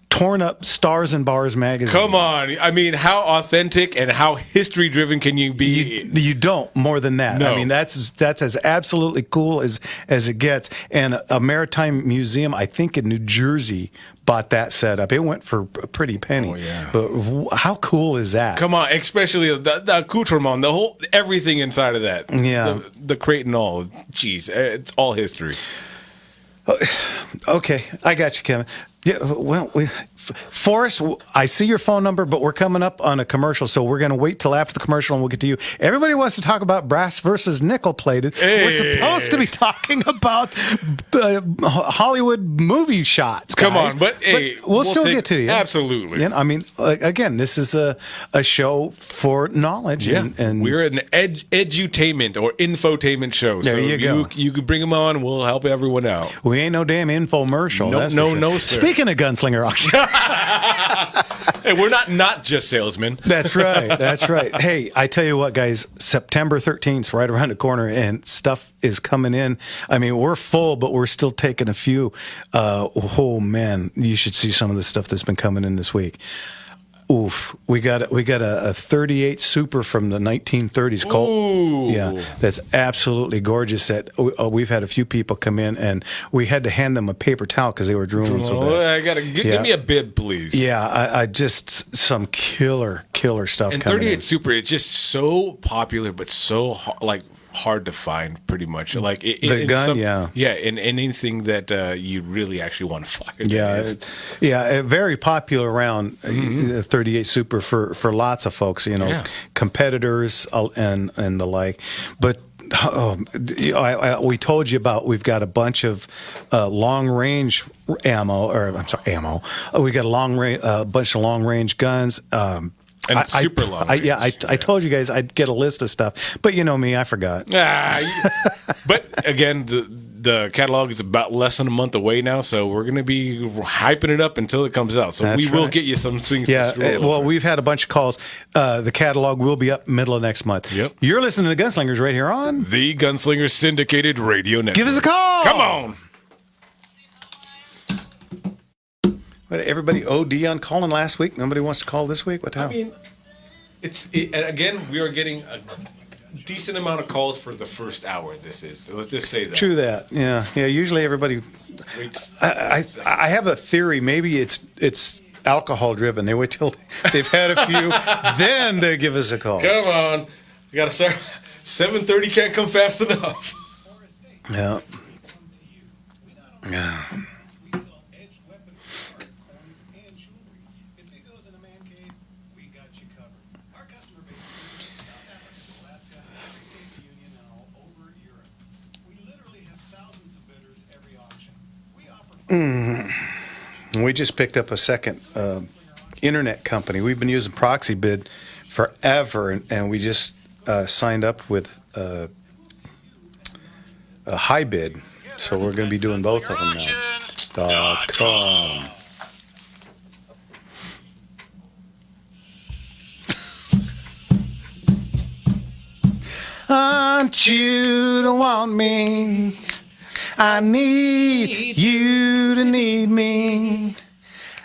torn up Stars and Bars magazine. Come on. I mean, how authentic and how history driven can you be? You don't more than that. No. I mean, that's as absolutely cool as it gets. And a maritime museum, I think in New Jersey, bought that setup. It went for a pretty penny. Oh, yeah. But how cool is that? Come on, especially the accoutrement, the whole everything inside of that. Yeah. The crate and all. Jeez, it's all history. Okay, I got you, Kevin. Yeah, well, Forrest, I see your phone number, but we're coming up on a commercial, so we're going to wait till after the commercial and we'll get to you. Everybody wants to talk about brass versus nickel plated. Hey. We're supposed to be talking about Hollywood movie shots. Guys. Come on, but hey, we'll still get to you. Absolutely. Yeah, I mean, again, this is a show for knowledge. Yeah, and we're an edutainment or infotainment show. There so you go. You could bring them on. We'll help everyone out. We ain't no damn infomercial. No, sir. Speaking of Gunslinger auction. Hey, we're not just salesmen. That's right. That's right. Hey, I tell you what, guys, September 13th, right around the corner, and stuff is coming in. I mean, we're full, but we're still taking a few. Oh, man, you should see some of the stuff that's been coming in this week. Oof, we got a 38 Super from the 1930s Colt. Ooh. Yeah, that's absolutely gorgeous. That we've had a few people come in, and we had to hand them a paper towel because they were drooling so bad. I gotta give me a bib, please. Yeah, I just some killer stuff. And coming 38 in. Super, it's just so popular, but so hard to find, pretty much. Like the gun, and anything that you really actually want to fire. Yeah, very popular around 38 Super for lots of folks. Competitors and the like. But we told you about. We've got a bunch of long range ammo. We got a bunch of long range guns. And super long range. I told you guys I'd get a list of stuff, but you know me, I forgot. But again, the catalog is about less than a month away now, so we're going to be hyping it up until it comes out. So That's we will right. get you some things. Yeah, to well, we've had a bunch of calls. The catalog will be up middle of next month. Yep. You're listening to Gunslingers right here on the Gunslinger Syndicated Radio Network. Give us a call. Come on. Everybody OD on calling last week. Nobody wants to call this week. What time? I mean, and again, we are getting a decent amount of calls for the first hour. This is, so let's just say that. True that. Yeah. Usually everybody. I have a theory. Maybe it's alcohol driven. They wait till they've had a few, then they give us a call. Come on, you got to start. 7:30 can't come fast enough. Yeah. We just picked up a second internet company. We've been using Proxy Bid forever, and we just signed up with a high bid. So we're going to be doing both of them now. .com. I want you to want me. I need you to need me.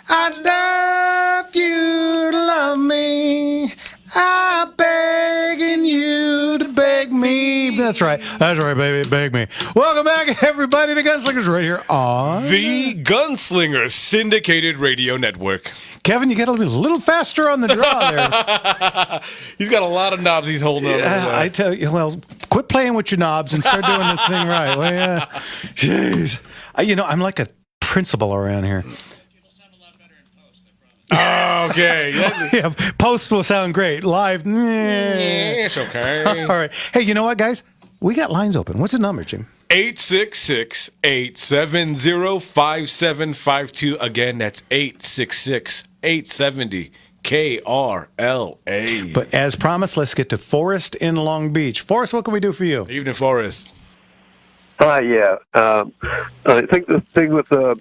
I love you to love me. I'm begging you to beg me. That's right, baby, beg me. Welcome back, everybody, to Gunslingers right here on the Gunslinger Syndicated Radio Network. Kevin, you got to be a little faster on the draw there. He's got a lot of knobs he's holding on. I tell you, well, quit playing with your knobs and start doing the thing right. Well, yeah. Jeez. I'm like a principal around here. Oh, okay. Yeah, post will sound great. Live, it's okay. All right. Hey, you know what, guys? We got lines open. What's the number, Jim? 866-870-5752. Again, that's 866-870-KRLA. But as promised, let's get to Forrest in Long Beach. Forrest, what can we do for you? Evening, Forrest. Hi, yeah. I think the thing with the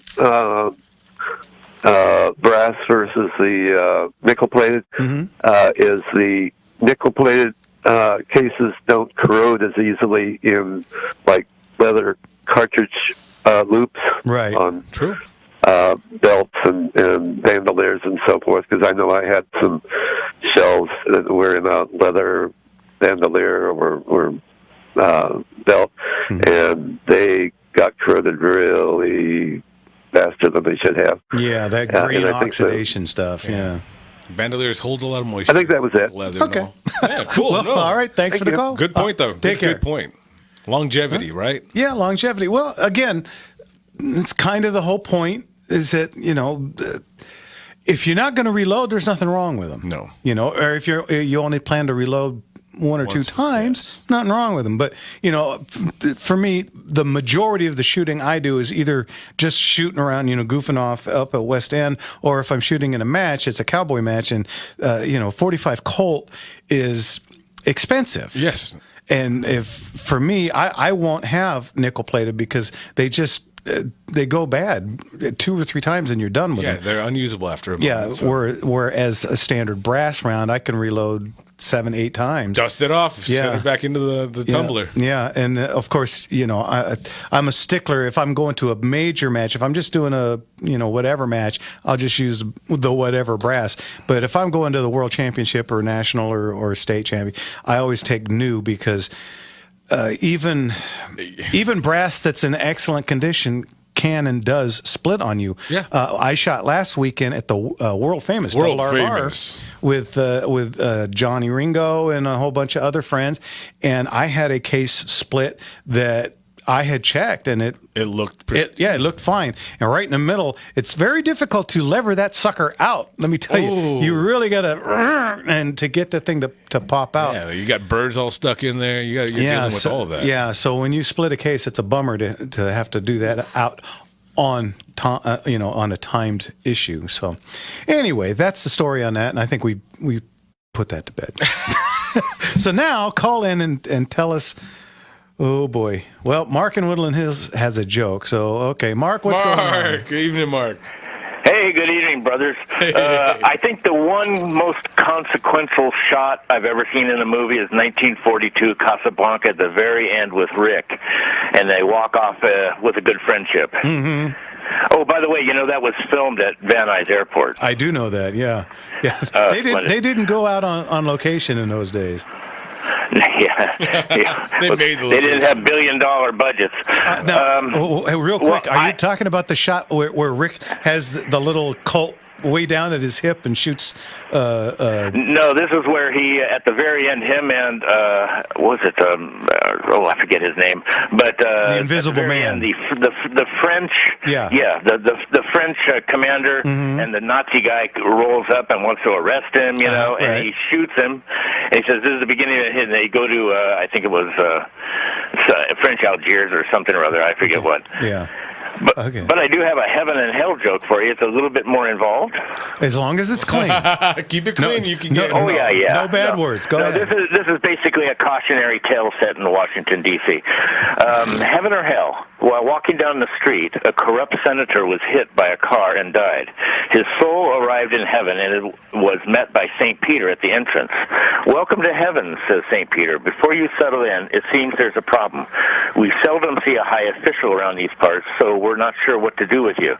brass versus the nickel-plated is the nickel-plated cases don't corrode as easily in, like, leather cartridge loops on belts and bandoliers and so forth, because I know I had some shells that were in a leather bandolier or belt, and they got corroded really faster than they should have. Yeah, that green oxidation stuff, yeah. Bandoliers hold a lot of moisture. I think that was it. Leather, okay. Yeah, cool. Well, all right, thanks for the call. Good point, though. Take care. Good point. Longevity, right? Yeah, longevity. Well, again, it's kind of the whole point is that, if you're not going to reload, there's nothing wrong with them. No. Or if you only plan to reload one or two times, nothing wrong with them. But, for me, the majority of the shooting I do is either just shooting around, goofing off up at West End, or if I'm shooting in a match, it's a cowboy match, and, 45 Colt is expensive. Yes. And for me, I won't have nickel plated because they just they go bad 2 or 3 times and you're done with them. Yeah, they're unusable after a moment. Yeah, whereas a standard brass round, I can reload 7, 8 times. Dust it off, send it back into the tumbler. Yeah, and of course, I'm a stickler. If I'm going to a major match, if I'm just doing a whatever match, I'll just use the whatever brass. But if I'm going to the World Championship or national or state champion, I always take new because even brass that's in excellent condition can and does split on you. Yeah. I shot last weekend at the world famous RR with Johnny Ringo and a whole bunch of other friends, and I had a case split that I had checked, and it looked it looked fine. And right in the middle, it's very difficult to lever that sucker out. Let me tell you, you really got to get the thing to pop out. Yeah, you got birds all stuck in there. You're dealing with all of that. Yeah, so when you split a case, it's a bummer to have to do that out on on a timed issue. So anyway, that's the story on that, and I think we put that to bed. So now call in and tell us. Oh, boy. Well, Mark in Woodland Hills has a joke. So, okay. Mark, what's going on? Mark, evening, Mark. Hey, good evening, brothers. I think the one most consequential shot I've ever seen in a movie is 1942 Casablanca at the very end with Rick, and they walk off with a good friendship. Mm-hmm. Oh, by the way, that was filmed at Van Nuys Airport. I do know that, yeah. They didn't go out on location in those days. Yeah. They didn't have billion-dollar budgets. Real quick, are you talking about the shot where Rick has the little Colt way down at his hip and shoots? No, this is where he, at the very end, him and I forget his name, but the Invisible Man, the French, the French commander and the Nazi guy rolls up and wants to arrest him, and he shoots him. And he says, "This is the beginning of it." And they go to, I think it was French Algiers or something or other. I forget what. Yeah. But I do have a heaven and hell joke for you. It's a little bit more involved. As long as it's clean. Keep it clean. You can get. Oh yeah. No bad words. Go ahead. This is basically a cautionary tale set in Washington D.C. Heaven or hell? while walking down the street, a corrupt senator was hit by a car and died. His soul arrived in heaven and it was met by St. Peter at the entrance. Welcome to heaven, says St. Peter. Before you settle in, it seems there's a problem. We seldom see a high official around these parts, so we're not sure what to do with you.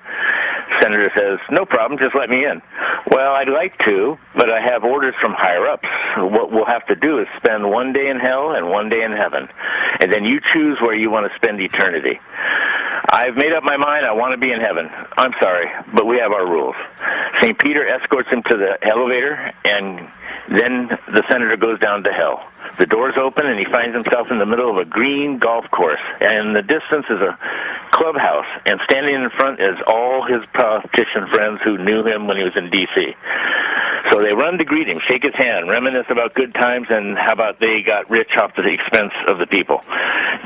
Senator says, no problem, just let me in. Well, I'd like to, but I have orders from higher-ups. What we'll have to do is spend one day in hell and one day in heaven, and then you choose where you want to spend eternity. I've made up my mind. I want to be in heaven. I'm sorry, but we have our rules. St. Peter escorts him to the elevator, and then the senator goes down to hell. The doors open, and he finds himself in the middle of a green golf course. And in the distance is a clubhouse, and standing in front is all his politician friends who knew him when he was in D.C. So they run to greet him, shake his hand, reminisce about good times, and how about they got rich off the expense of the people.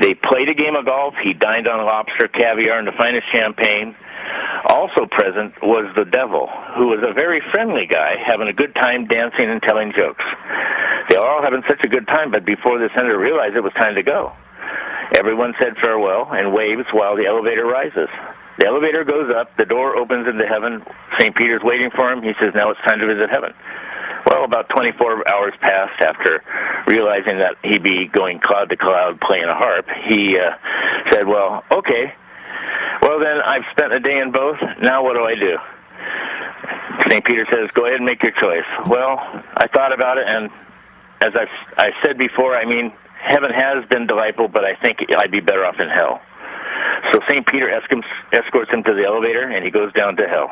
They played a game of golf. He dined on lobster, caviar, and the finest champagne. Also present was the devil, who was a very friendly guy, having a good time dancing and telling jokes. They were all having such a good time, but before the senator realized it was time to go. Everyone said farewell and waves while the elevator rises. The elevator goes up, the door opens into heaven. St. Peter's waiting for him. He says, now it's time to visit heaven. Well, about 24 hours passed after realizing that he'd be going cloud to cloud playing a harp. He said, well, okay. Well, then I've spent a day in both. Now what do I do? St. Peter says, go ahead and make your choice. Well, I thought about it, and as I said before, I mean, heaven has been delightful, but I think I'd be better off in hell. So St. Peter escorts him to the elevator, and he goes down to hell.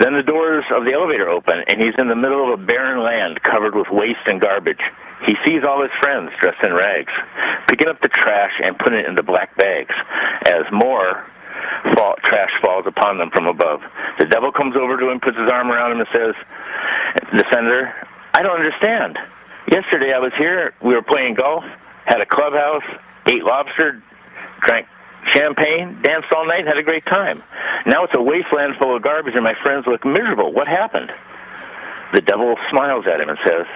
Then the doors of the elevator open, and he's in the middle of a barren land covered with waste and garbage. He sees all his friends dressed in rags, picking up the trash and putting it into black bags as more trash falls upon them from above. The devil comes over to him, puts his arm around him, and says, the senator, I don't understand. Yesterday I was here, we were playing golf, had a clubhouse, ate lobster, drank champagne, danced all night, had a great time. Now it's a wasteland full of garbage and my friends look miserable. What happened? The devil smiles at him and says,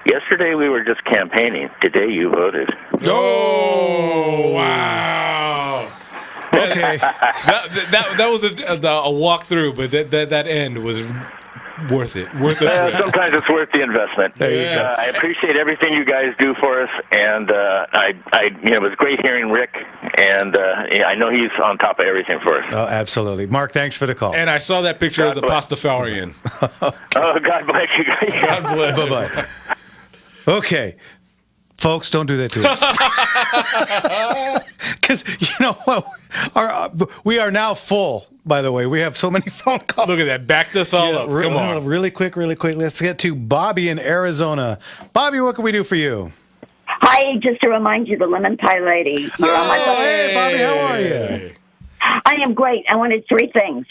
yesterday we were just campaigning. Today you voted. Oh, wow. Okay. that was a walkthrough, but that end was worth it. Sometimes it's worth the investment. There you go. I appreciate everything you guys do for us, and it was great hearing Rick, and I know he's on top of everything for us. Oh, absolutely. Mark, thanks for the call. And I saw that picture of the Pastafarian. Oh, God bless you guys. God bless. Bye-bye. Okay. Folks, don't do that to us. Because, you know what? We are now full, by the way. We have so many phone calls. Look at that. Back this all up. Come on. Really quick. Let's get to Bobby in Arizona. Bobby, what can we do for you? Hi, just to remind you, the lemon pie lady. You're on my list. Hey, Bobby, how are you? I am great. I wanted three things.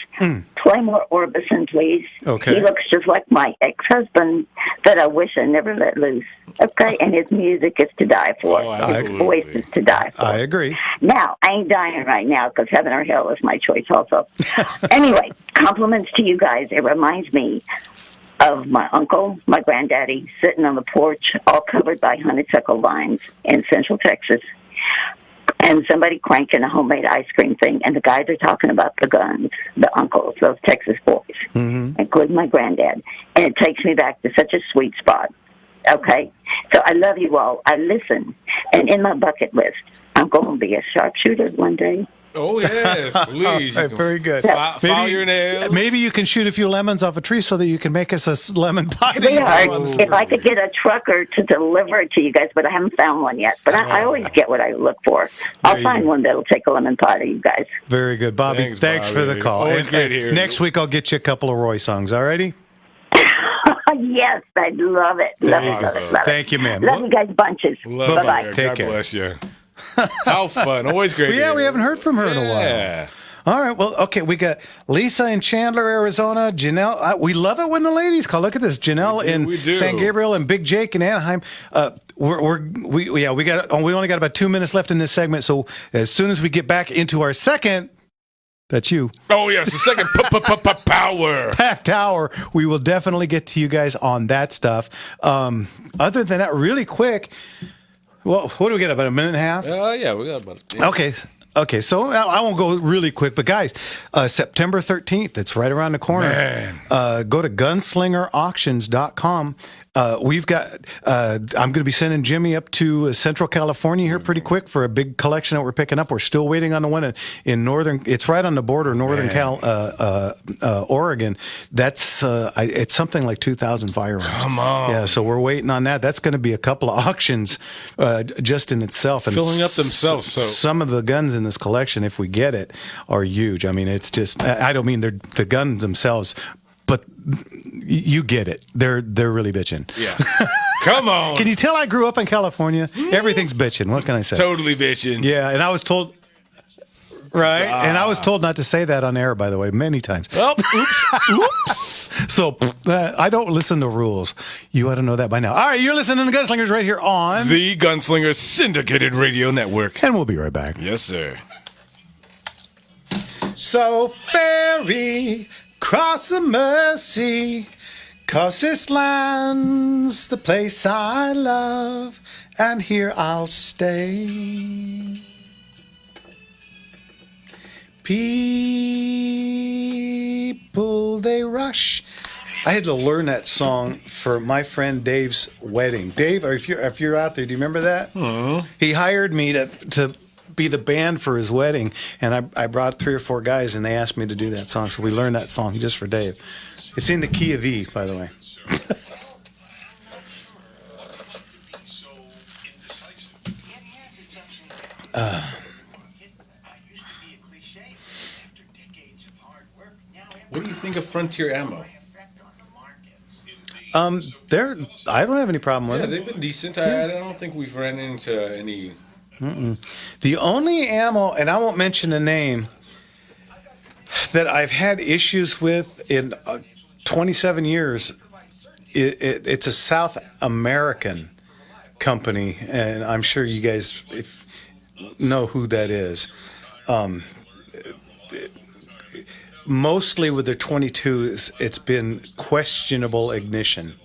Play more Orbison, please. Okay. He looks just like my ex-husband that I wish I never let loose. Okay? And his music is to die for. His voice is to die for. I agree. Now, I ain't dying right now because heaven or hell is my choice also. Anyway, compliments to you guys. It reminds me of my uncle, my granddaddy, sitting on the porch, all covered by honeysuckle vines in Central Texas. And somebody cranking a homemade ice cream thing, and the guys are talking about the guns, the uncles, those Texas boys, including my granddad. And it takes me back to such a sweet spot. Okay? So I love you all. I listen. And in my bucket list, I'm going to be a sharpshooter one day. Oh, yes, please. Right, very good. File your nails. Maybe you can shoot a few lemons off a tree so that you can make us a lemon pie. If I could get a trucker to deliver it to you guys, but I haven't found one yet. But I always get what I look for. I'll find one that'll take a lemon pie to you guys. Very good. Bobby, thanks for the call. Always great here. Next week, I'll get you a couple of Roy songs, all righty? Yes, I love it. Love it. Thank you, ma'am. Love you guys bunches. Bye-bye. Take care. God bless you. How fun. Always great. Yeah, we haven't heard from her in a while. Yeah. All right. Well, okay. We got Lisa in Chandler, Arizona. Janelle. We love it when the ladies call. Look at this. Janelle in San Gabriel and Big Jake in Anaheim. We only got about 2 minutes left in this segment. So as soon as we get back into our second, that's you. Oh, yes. The second power. Packed hour. We will definitely get to you guys on that stuff. Other than that, really quick. Well, what do we get? About a minute and a half? Yeah, we got about it. Okay. Okay, so I won't go really quick, but guys, September 13th, it's right around the corner. Man. Go to gunslingerauctions.com. We've got, I'm going to be sending Jimmy up to Central California here pretty quick for a big collection that we're picking up. We're still waiting on the one in Northern, it's right on the border, Northern Oregon. That's, it's something like 2,000 firearms. Come on. Yeah, so we're waiting on that. That's going to be a couple of auctions just in itself. And filling up themselves. So some of the guns in this collection, if we get it, are huge. I mean, it's just, I don't mean they're the guns themselves, but you get it. They're really bitching. Yeah. Come on. Can you tell I grew up in California? Everything's bitching. What can I say? Totally bitching. Yeah, and I was told, right? And I was told not to say that on air, by the way, many times. Oh, oops. So I don't listen to rules. You ought to know that by now. All right, you're listening to Gunslingers right here on the Gunslinger Syndicated Radio Network. And we'll be right back. Yes, sir. So ferry cross the Mercy, 'cause this land's the place I love, and here I'll stay. People, they rush. I had to learn that song for my friend Dave's wedding. Dave, if you're out there, do you remember that? Mm-hmm. He hired me to be the band for his wedding, and I brought 3 or 4 guys, and they asked me to do that song, so we learned that song just for Dave. It's in the key of E, by the way. What do you think of Frontier Ammo? I don't have any problem with it. Yeah, they've been decent. I don't think we've ran into any. The only ammo, and I won't mention a name, that I've had issues with in 27 years, it's a South American company, and I'm sure you guys know who that is. Mostly with their 22s, it's been questionable ignition.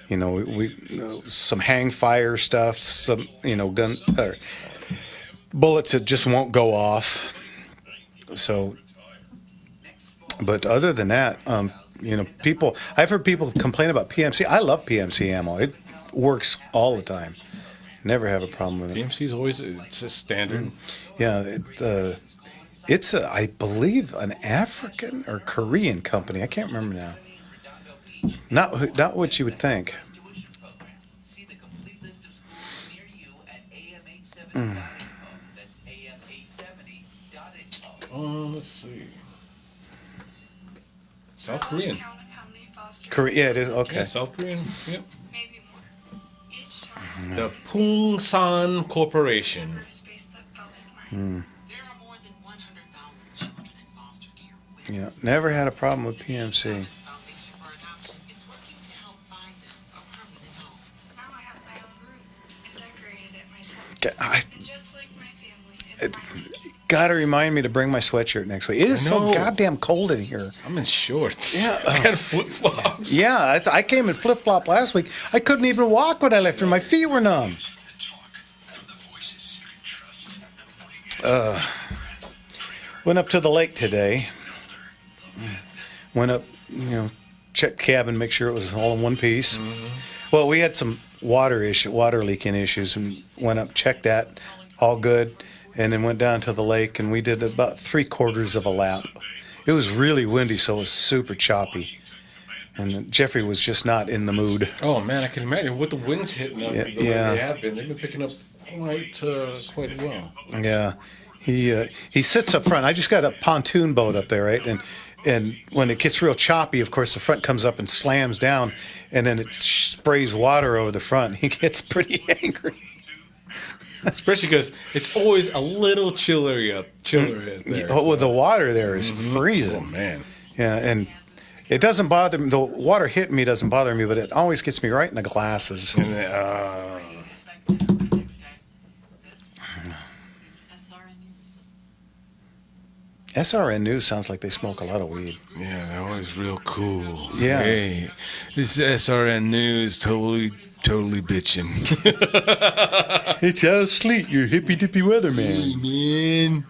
You know, we some hang fire stuff, some gun bullets that just won't go off. So, but other than that, I've heard people complain about PMC. I love PMC ammo. It works all the time. Never have a problem with it. PMC is always it's a standard. Yeah, it's I believe an African or Korean company. I can't remember now. Not what you would think. Let's see. South Korean. Korea, yeah, it is. Okay. Yeah, South Korean. Yep. The Pungsan Corporation. Yeah, never had a problem with PMC. Gotta remind me to bring my sweatshirt next week. It is so goddamn cold in here. I'm in shorts. Yeah, I got flip-flops. Yeah, I came in flip-flop last week. I couldn't even walk when I left here. My feet were numb. Went up to the lake today. Went up, checked cabin, make sure it was all in one piece. Mm-hmm. Well, we had some water leaking issues, and went up, checked that, all good, and then went down to the lake, and we did about 3/4 of a lap. It was really windy, so it was super choppy, and Jeffrey was just not in the mood. Oh man, I can imagine with the winds hitting up the way they have been. They've been picking up quite well. Yeah, he sits up front. I just got a pontoon boat up there, right, and when it gets real choppy, of course, the front comes up and slams down, and then it sprays water over the front. He gets pretty angry. Especially because it's always a little chiller there. Oh, well, the water there is freezing. Oh, man. Yeah, and it doesn't bother me. The water hitting me doesn't bother me, but it always gets me right in the glasses. SRN News sounds like they smoke a lot of weed. Yeah, they're always real cool. Yeah. Hey, this SRN News totally bitching. It's all sleet, you're hippy-dippy weather, man. Hey, man.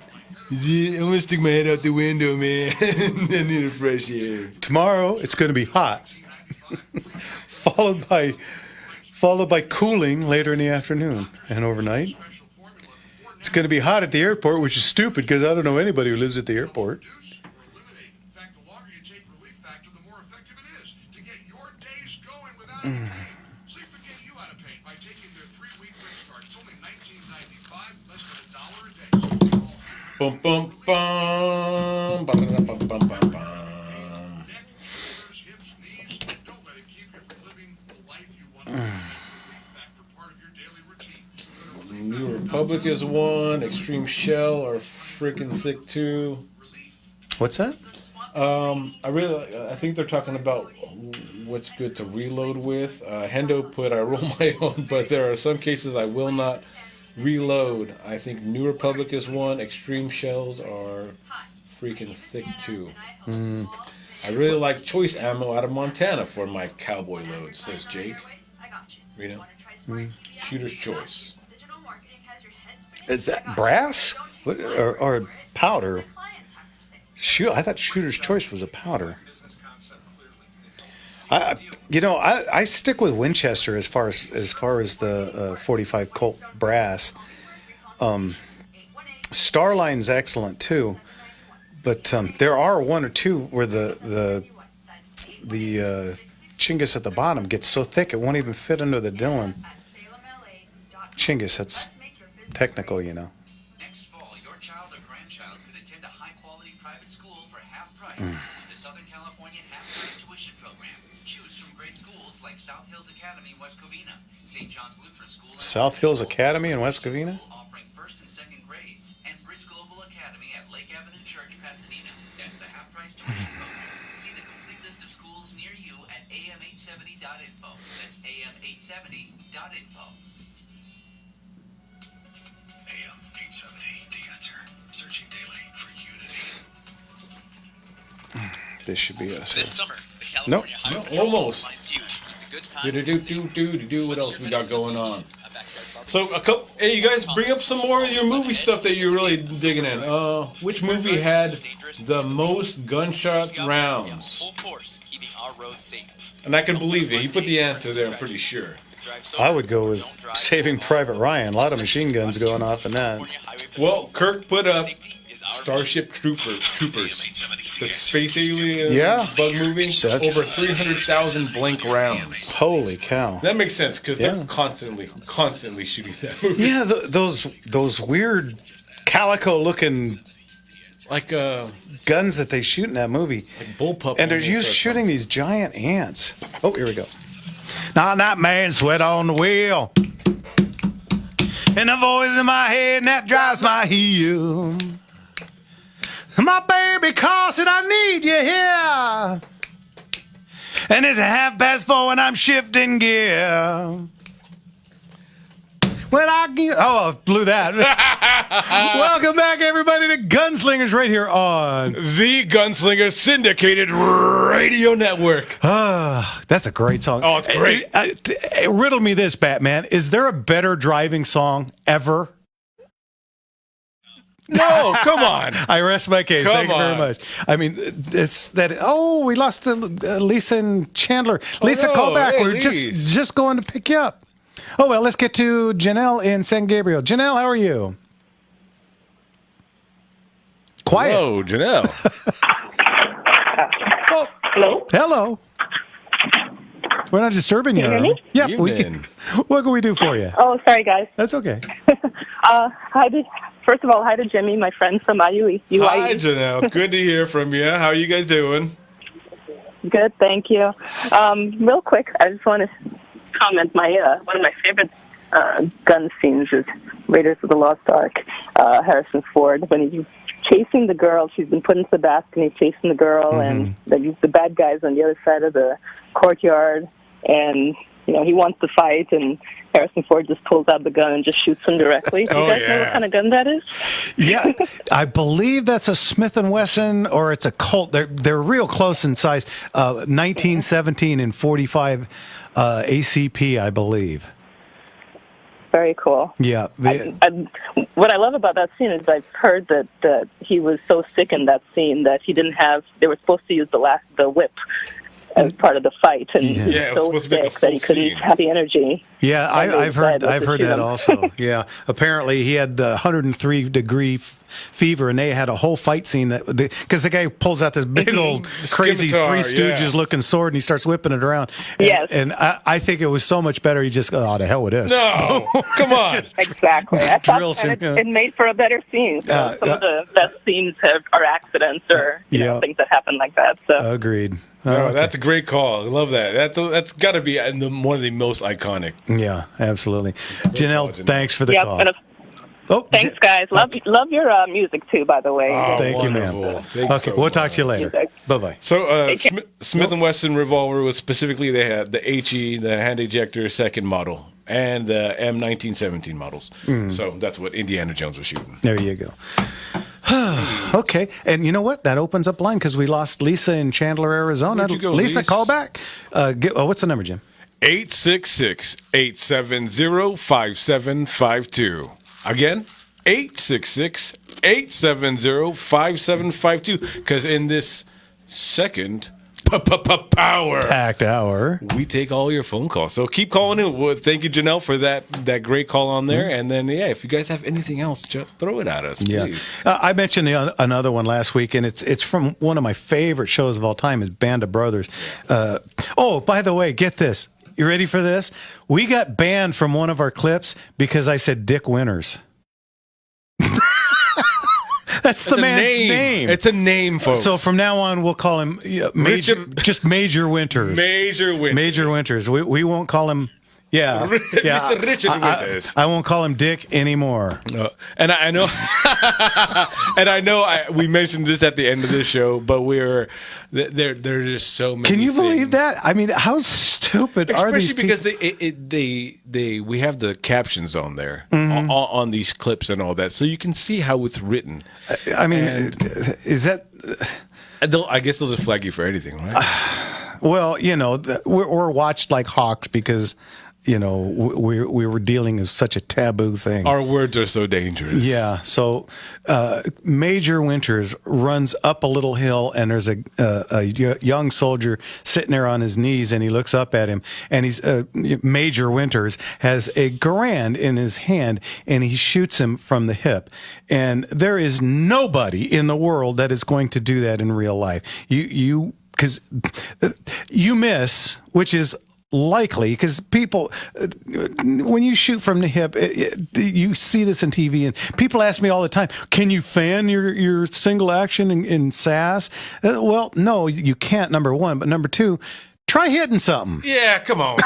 I'm gonna stick my head out the window, man. I need a fresh air. Tomorrow it's going to be hot, followed by cooling later in the afternoon and overnight. It's going to be hot at the airport, which is stupid because I don't know anybody who lives at the airport. Bum bum bum. Ba-da-da-bum-bum-bum-bum. New Republic is one. Extreme Shell are freaking thick too. What's that? I think they're talking about what's good to reload with. Hendo put I roll my own, but there are some cases I will not reload. I think New Republic is one. Extreme Shells are freaking thick too. I really like choice ammo out of Montana for my cowboy load, says Jake. Reno? Shooter's Choice. Is that brass or powder? Shoot, I thought Shooter's Choice was a powder. I stick with Winchester as far as the 45 Colt brass. Starline's excellent too, but there are one or two where the Chingus at the bottom gets so thick it won't even fit under the Dillon. Chingus, that's technical, you know. Next fall, your child or grandchild could attend a high-quality private school for half price with the Southern California half-price tuition program. Choose from great schools like South Hills Academy in West Covina, St. John's Lutheran School, South Hills Academy in West Covina? offering first and second grades, and Bridge Global Academy at Lake Avenue Church, Pasadena. That's the half-price tuition program. See the complete list of schools near you at am870.info. That's am870.info. AM 870, The Answer. Searching daily for unity. This should be us. This summer, the Nope. California Highway Almost. finds you with the good times. Do. What else we got going on? So hey, you guys, bring up some more of your movie stuff that you're really digging in. Which movie had the most gunshot rounds? Full force, keeping our roads safe. And I can believe it. He put the answer there, I'm pretty sure. I would go with Saving Private Ryan. A lot of machine guns going off in that. Well, Kirk put up Starship Troopers. The space alien bug movie. Over 300,000 blank rounds. Holy cow. That makes sense because they're constantly shooting that movie. Yeah, those weird calico-looking guns that they shoot in that movie. Like bullpup. And they're shooting these giant ants. Oh, here we go. Now that man sweat on the wheel, and the voice in my head that drives my heel. My baby calls and I need you here, and it's 4:30 and I'm shifting gear. When I get, I blew that. Welcome back, everybody, to Gunslingers right here on the Gunslinger Syndicated Radio Network. That's a great song. Oh, it's great. Riddle me this, Batman. Is there a better driving song ever? No, come on. I rest my case. Thank you very much. I mean, it's that. Oh, we lost Lisa and Chandler. Lisa, call back. Hey, we're just going to pick you up. Oh, well, let's get to Janelle in San Gabriel. Janelle, how are you? Quiet. Hello, Janelle. Oh, hello. We're not disturbing you. Can you hear me? Yep. We can. What can we do for you? Oh, sorry, guys. That's okay. First of all, hi to Jimmy, my friend from UIE. Hi, Janelle. Good to hear from you. How are you guys doing? Good, thank you. Real quick, I just want to comment. One of my favorite gun scenes is Raiders of the Lost Ark. Harrison Ford, when he's chasing the girl, she's been put into the basket, and he's chasing the girl, and the bad guys on the other side of the courtyard, and he wants to fight, and Harrison Ford just pulls out the gun and just shoots him directly. Do you guys know what kind of gun that is? Yeah, I believe that's a Smith & Wesson, or it's a Colt. They're real close in size. 1917 and 45 ACP, I believe. very cool. Yeah. What I love about that scene is I've heard that he was so sick in that scene that he didn't have. They were supposed to use the whip as part of the fight, and he it was was supposed so to be the sick full that he couldn't scene. have the energy. Yeah, I've heard shoot that him. also. Yeah, apparently he had the 103-degree fever, and they had a whole fight scene that because the guy pulls out this big old crazy Scimitar, Three Stooges looking sword, and he starts whipping it around. And, Yes. and I think it was so much better. He just oh, the hell with this. No, come on. Exactly. I thought Drills him, it made for a better scene. So some of the best scenes are accidents or things that happen like that. So Agreed. No, that's a great call. I love that. That's got to be one of the most iconic. Yeah, absolutely. Janelle, thanks for the call. Thanks, guys. Love your music too, by the way. Thank you, ma'am. Okay, we'll talk to you later. Bye bye. So Smith & Wesson revolver was specifically they had the HE, the hand ejector second model, and the M1917 models. So that's what Indiana Jones was shooting. There you go. Okay, and you know what? That opens up line because we lost Lisa in Chandler, Arizona. Where'd you go, Lisa, Lise? call back. What's the number, Jim? 866-870-5752. Again, 866-870-5752. Because in this second power packed hour, we take all your phone calls. So keep calling in. Well, thank you, Janelle, for that great call on there. And then, if you guys have anything else, just throw it at us, please. I mentioned another one last week, and it's from one of my favorite shows of all time, is Band of Brothers. By the way, get this. You ready for this? We got banned from one of our clips because I said Dick Winters. That's the man's name. It's a name, folks. So from now on, we'll call him Major Winters. Major Winters. Major Winters. We won't call him. Yeah, Mr. Richard Winters. I won't call him Dick anymore. And I know, we mentioned this at the end of the show, but there are just so many. Can you believe that? I mean, how stupid are these people? Especially because we have the captions on there on these clips and all that, so you can see how it's written. I mean, is that? I guess they'll just flag you for anything, right? Well, we're watched like hawks because. We were dealing with such a taboo thing. Our words are so dangerous. Yeah. So Major Winters runs up a little hill, and there's a young soldier sitting there on his knees, and he looks up at him, and he's Major Winters has a Garand in his hand, and he shoots him from the hip. And there is nobody in the world that is going to do that in real life. Because you miss, which is likely, because people, when you shoot from the hip, you see this in TV, and people ask me all the time, can you fan your single action in SAS? Well, no, you can't, number one. But number two, try hitting something. Yeah, come on.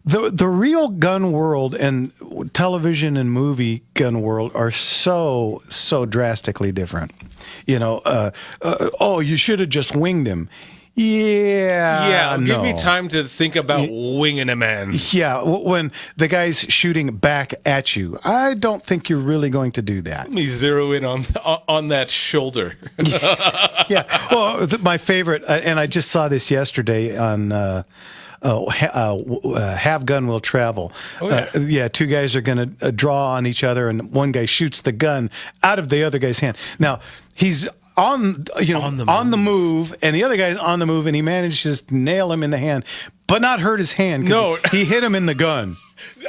The real gun world and television and movie gun world are so drastically different. You should have just winged him. Yeah, give me time to think about winging a man. Yeah, when the guy's shooting back at you, I don't think you're really going to do that. Let me zero in on that shoulder. Yeah, well, my favorite, and I just saw this yesterday on Have Gun Will Travel. Two guys are going to draw on each other, and one guy shoots the gun out of the other guy's hand. Now, he's on the move, and the other guy's on the move, and he manages to nail him in the hand, but not hurt his hand. No, he hit him in the gun.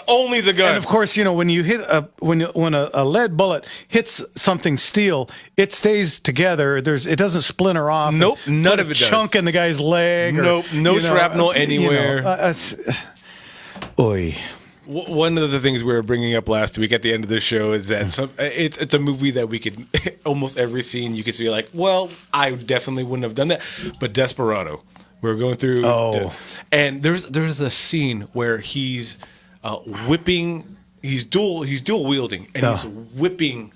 Only the gun. And of course, when you hit when a lead bullet hits something steel, it stays together. It doesn't splinter off. Nope, none of it does. Chunk in the guy's leg. Nope, no shrapnel anywhere. Oy. One of the things we were bringing up last week at the end of the show is that it's a movie that we could almost every scene you could see like, well, I definitely wouldn't have done that, but Desperado. We're going through, and there's a scene where he's whipping, he's dual wielding, and he's whipping.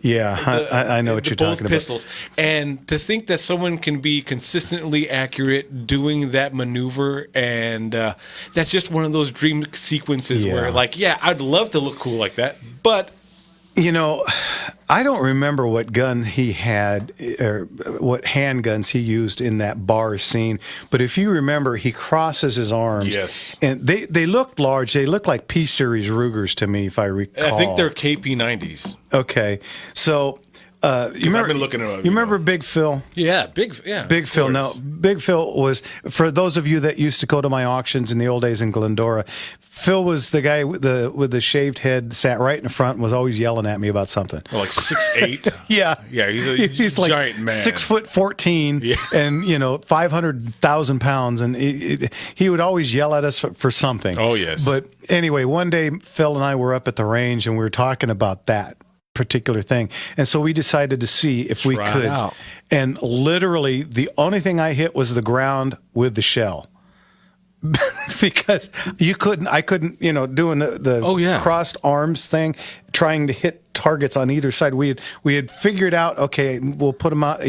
Yeah, I know what you're talking about. Both pistols. And to think that someone can be consistently accurate doing that maneuver, and that's just one of those dream sequences where, I'd love to look cool like that, but You know, I don't remember what gun he had or what handguns he used in that bar scene, but if you remember, he crosses his arms. Yes. And they looked large. They looked like P-Series Rugers to me, if I recall. I think they're KP90s. Okay. So... you remember, I've been looking at you remember Big Phil? Yeah, Big Phil. No, Big Phil was, for those of you that used to go to my auctions in the old days in Glendora, Phil was the guy with the shaved head, sat right in the front and was always yelling at me about something. Oh, like 6'8"? Yeah. Yeah, he's like giant man. 6'14", and 500,000 pounds, and he would always yell at us for something. Oh, yes. But anyway, one day Phil and I were up at the range and we were talking about that particular thing, and so we decided to see if we Try it could. out. And literally, the only thing I hit was the ground with the shell. Because I couldn't, doing the crossed arms thing, trying to hit targets on either side. We had figured out, okay, we'll put them out.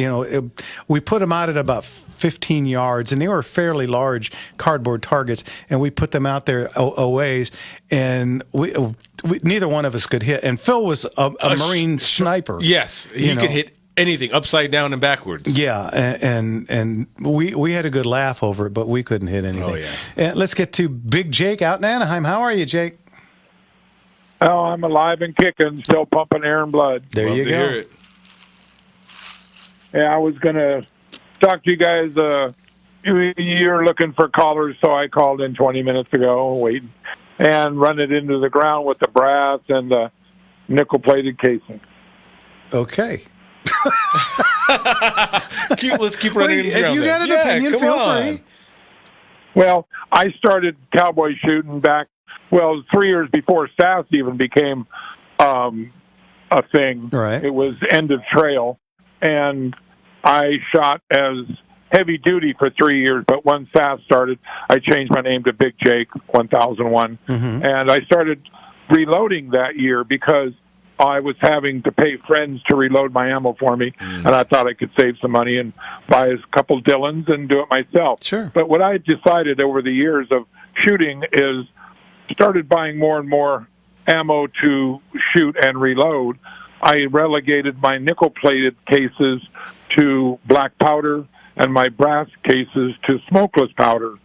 We put them out at about 15 yards, and they were fairly large cardboard targets, and we put them out there a ways, and we neither one of us could hit. And Phil was a Marine sniper. Yes, he could hit anything upside down and backwards. Yeah, and we had a good laugh over it, but we couldn't hit anything. Oh, yeah. And let's get to Big Jake out in Anaheim. How are you, Jake? Oh, I'm alive and kicking, still pumping air and blood. There you to go. hear it. Yeah, I was going to talk to you guys. You're looking for callers, so I called in 20 minutes ago, waiting, and run it into the ground with the brass and the nickel-plated casing. Okay. Let's keep running into the If ground you got an then. opinion, come feel on. free. Well, I started cowboy shooting back, 3 years before SAS even became a thing. Right. It was end of trail, and I shot as heavy duty for 3 years, but when SAS started, I changed my name to Big Jake 1001, and I started reloading that year because I was having to pay friends to reload my ammo for me, and I thought I could save some money and buy a couple Dillons and do it myself. Sure. But what I decided over the years of shooting is started buying more and more ammo to shoot and reload. I relegated my nickel-plated cases to black powder and my brass cases to smokeless powder.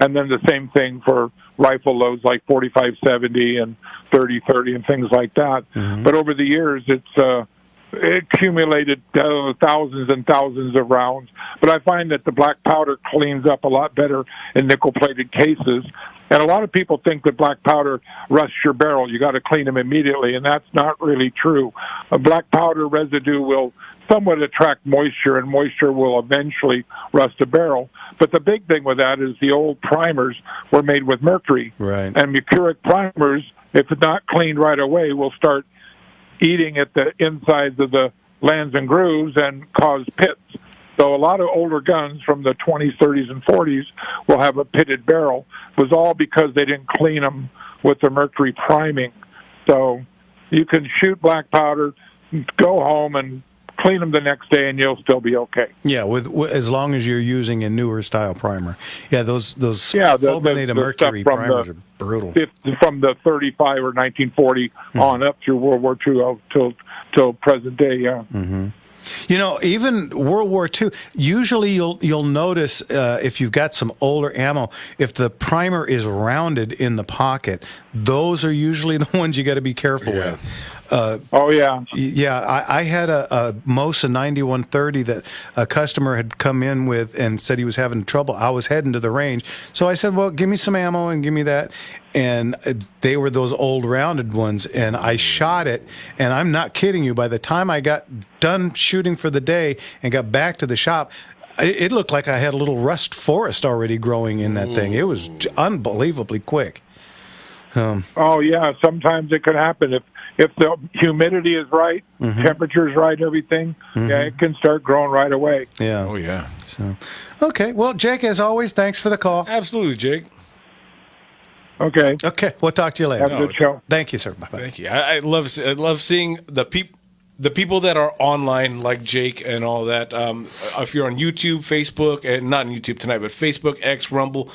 And then the same thing for rifle loads like 45-70 and 30-30 and things like that. But over the years, it's accumulated thousands and thousands of rounds. But I find that the black powder cleans up a lot better in nickel-plated cases. And a lot of people think that black powder rusts your barrel. You got to clean them immediately, and that's not really true. A black powder residue will somewhat attract moisture, and moisture will eventually rust a barrel. But the big thing with that is the old primers were made with mercury. Right. And mercuric primers, if it's not cleaned right away, will start eating at the insides of the lands and grooves and cause pits. So a lot of older guns from the 20s, 30s, and 40s will have a pitted barrel. It was all because they didn't clean them with the mercury priming. So you can shoot black powder, go home, and clean them the next day, and you'll still be okay. Yeah, with as long as you're using a newer style primer. Yeah, those fulminated mercury stuff from primers are brutal. From the 35 or 1940 on up through World War II till present day. Yeah. Even World War II, usually you'll notice if you've got some older ammo, if the primer is rounded in the pocket, those are usually the ones you got to be careful with. I had a Mosa 9130 that a customer had come in with and said he was having trouble. I was heading to the range, so I said, well, give me some ammo and give me that. And they were those old rounded ones, and I shot it, and I'm not kidding you, by the time I got done shooting for the day and got back to the shop, it looked like I had a little rust forest already growing in that thing. It was unbelievably quick. Sometimes it could happen if the humidity is right, temperature is right, everything. It can start growing right away. Yeah. Oh yeah. So, okay. Well, Jake, as always, thanks for the call. Absolutely, Jake. Okay. Okay. We'll talk to you later. Have a good show. Thank you, sir. Bye. Thank you. I love seeing the the people that are online, like Jake and all that, if you're on YouTube, Facebook, and not on YouTube tonight, but Facebook, X, Rumble,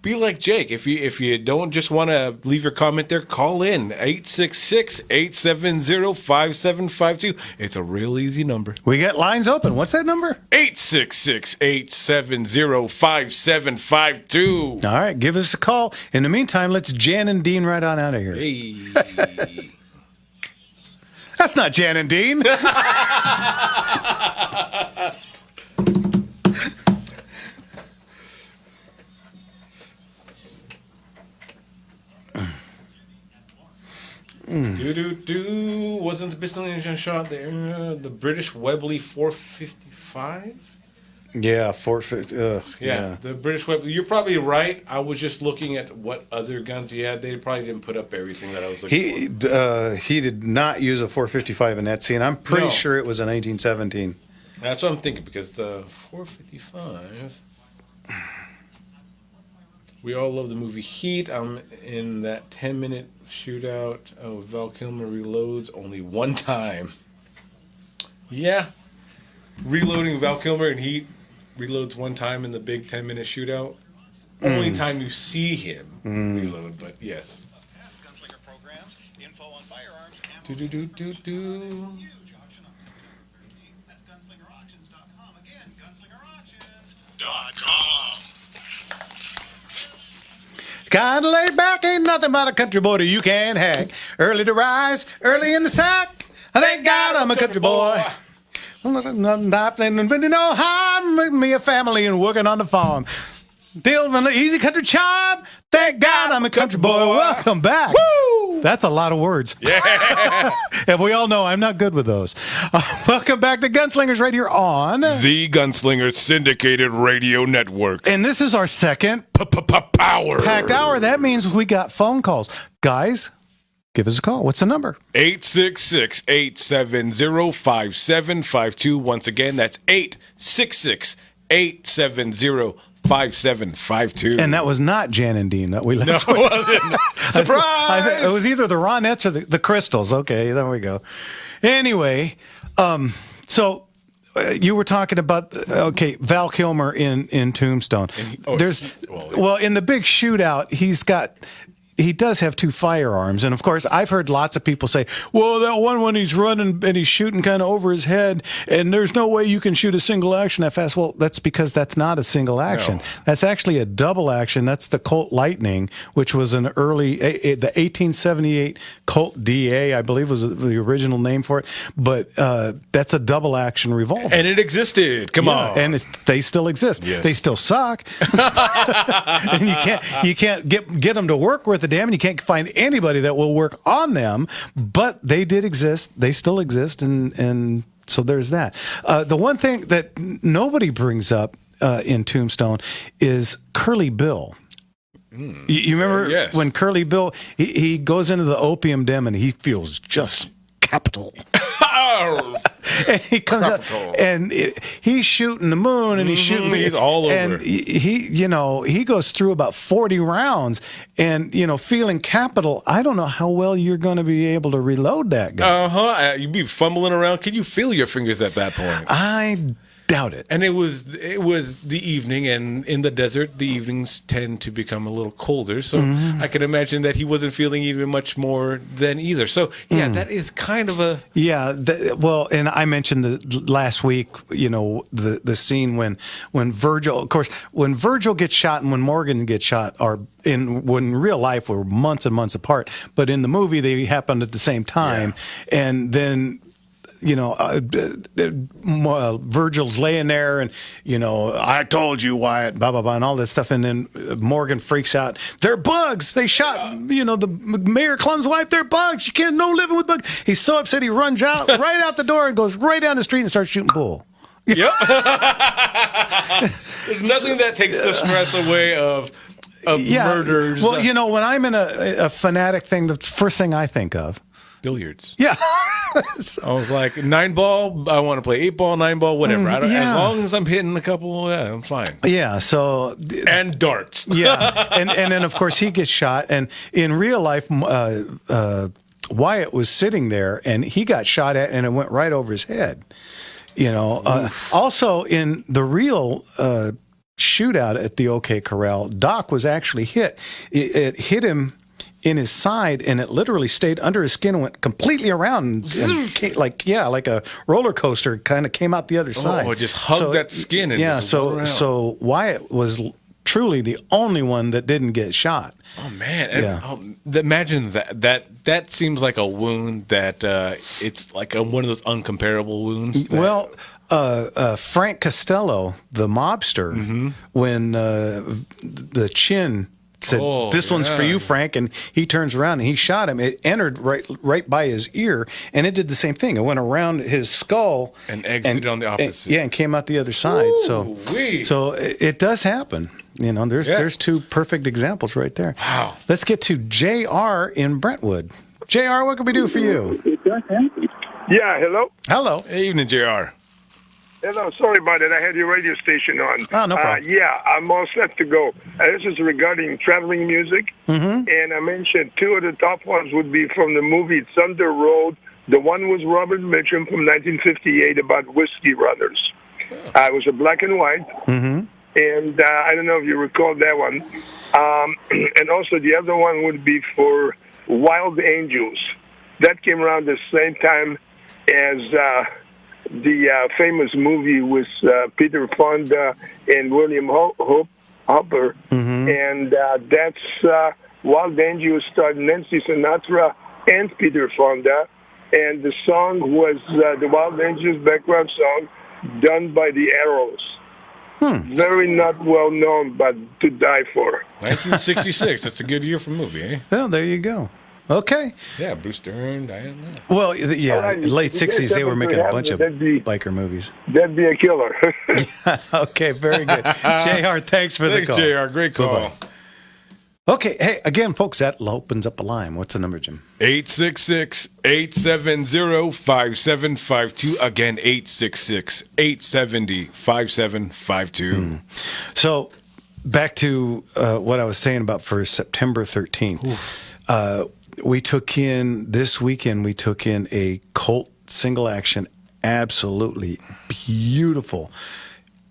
be like Jake. If you don't just want to leave your comment there, call in 866-870-5752. It's a real easy number. We got lines open. What's that number? 866-870-5752. All right, give us a call. In the meantime, let's Jan and Dean right on out of here. Hey. That's not Jan and Dean. Wasn't the pistol shot there the British Webley 455? Yeah, 450. Yeah, the British Webley. You're probably right. I was just looking at what other guns he had. They probably didn't put up everything that I was looking for. He did not use a 455 in that scene. I'm pretty sure it was a 1917. That's what I'm thinking, because the 455... We all love the movie Heat. I'm in that 10-minute shootout. Oh, Val Kilmer reloads only one time. Yeah. Reloading Val Kilmer in Heat reloads one time in the big 10-minute shootout. Only time you see him reload, but yes. Gunslinger programs, info on firearms, Do. That's gunslingerauctions.com. Again, gunslingerauctions.com. Kind of laid back, ain't nothing but a country boy that you can't hack. Early to rise, early in the sack. Thank God I'm a country boy. Nothing, but you know how I'm making me a family and working on the farm. Deal with an easy country job. Thank God I'm a country boy. Welcome back. Woo! That's a lot of words. Yeah. And we all know I'm not good with those. Welcome back to Gunslingers right here on the Gunslinger Syndicated Radio Network. And this is our second power packed hour. That means we got phone calls. Guys, give us a call. What's the number? 866-870-5752. Once again, that's 866-870-5752. 5752. And that was not Jan and Dean that we left. No, it wasn't. Surprise! It was either the Ronettes or the Crystals. Okay, there we go. Anyway, so you were talking about Val Kilmer in Tombstone. In the big shootout, he does have two firearms. And, of course, I've heard lots of people say, well, that one when he's running and he's shooting kind of over his head, and there's no way you can shoot a single action that fast. Well, that's because that's not a single action. No. That's actually a double action. That's the Colt Lightning, which was an early, the 1878 Colt DA, I believe was the original name for it. But that's a double action revolver. And it existed. Come on. And they still exist. Yes. They still suck. And you can't get them to work with it. Damn, and you can't find anybody that will work on them, but they did exist. They still exist, and so there's that. The one thing that nobody brings up in Tombstone is Curly Bill. You remember when Curly Bill, he goes into the opium den and he feels just capital. And he comes out and he's shooting the moon and he's shooting he's all over. And he goes through about 40 rounds and feeling capital. I don't know how well you're going to be able to reload that guy. You'd be fumbling around. Can you feel your fingers at that point? I doubt it. And it was the evening, and in the desert, the evenings tend to become a little colder. So I can imagine that he wasn't feeling even much more than either. So that is kind of a and I mentioned last week, the scene when Virgil, of course, when Virgil gets shot and when Morgan gets shot when in real life we're months and months apart, but in the movie they happened at the same time, and then. Virgil's laying there and, I told you, Wyatt, blah, blah, blah, and all this stuff. And then Morgan freaks out. They're bugs. They shot, the Mayor Clum's wife. They're bugs. You can't no living with bugs. He's so upset he runs out right out the door and goes right down the street and starts shooting bull. Yep. There's nothing that takes the stress away of murders. Well, when I'm in a fanatic thing, the first thing I think of, billiards. Yeah. I was like, 9-ball, I want to play 8-ball, 9-ball, whatever. As long as I'm hitting a couple, I'm fine. Yeah, so... And darts. Yeah, and then, of course, he gets shot. And in real life, Wyatt was sitting there, and he got shot at, and it went right over his head. Also in the real shootout at the OK Corral, Doc was actually hit. It hit him in his side, and it literally stayed under his skin and went completely around, and came, like a roller coaster, kind of came out the other side. Oh, it just hugged that skin. And just went around. So Wyatt was truly the only one that didn't get shot. Oh man! And, imagine that seems like a wound that it's like one of those uncomparable wounds. Frank Costello, the mobster, when the chin said, "This one's for you, Frank," and he turns around and he shot him. It entered right by his ear, and it did the same thing. It went around his skull and exited on the opposite. And came out the other side. So it does happen. There's two perfect examples right there. Wow. Let's get to JR in Brentwood. JR, what can we do for you? Yeah, hello? Hello. Hey, evening, JR. Hello, sorry about it. I had your radio station on. Oh, no problem. Yeah, I'm all set to go. This is regarding traveling music, and I mentioned two of the top ones would be from the movie Thunder Road. The one was Robert Mitchum from 1958 about whiskey runners. It was a black and white. And I don't know if you recall that one. And also the other one would be for Wild Angels. That came around the same time as the famous movie with Peter Fonda and William Hopper. And that's Wild Angels starred Nancy Sinatra and Peter Fonda. And the song was the Wild Angels background song done by the Arrows. Very not well known, but to die for. 1966. That's a good year for a movie, eh? Well, there you go. Okay. Yeah, Bruce Dern, Diane. Well, late 60s, they were making a bunch of biker movies. That'd be a killer. Okay, very good. JR, thanks for the call. Thanks, JR. Great call. Bye-bye. Okay, hey, again, folks, that opens up a line. What's the number, Jim? 866-870-5752. Again, 866-870-5752. So, back to what I was saying about for September 13th. This weekend, we took in a Colt single action, absolutely beautiful,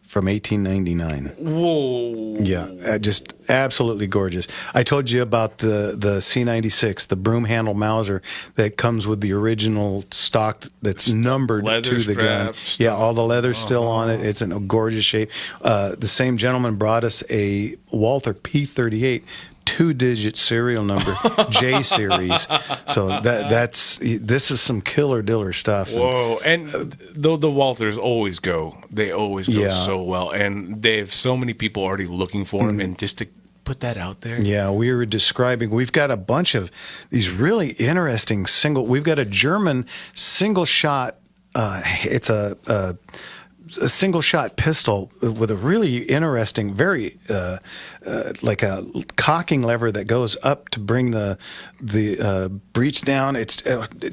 from 1899. Whoa. Yeah, just absolutely gorgeous. I told you about the C96, the broom handle Mauser that comes with the original stock that's numbered to the gun. Yeah, all the leather's still on it. It's in a gorgeous shape. The same gentleman brought us a Walther P38 2-digit serial number, J series. So this is some killer diller stuff. Whoa! And though the Walthers always go so well, and they have so many people already looking for them, and just to put that out there. Yeah, we've got a bunch of these really interesting we've got a German single shot. It's a single shot pistol with a really interesting, very like a cocking lever that goes up to bring the breech down. It's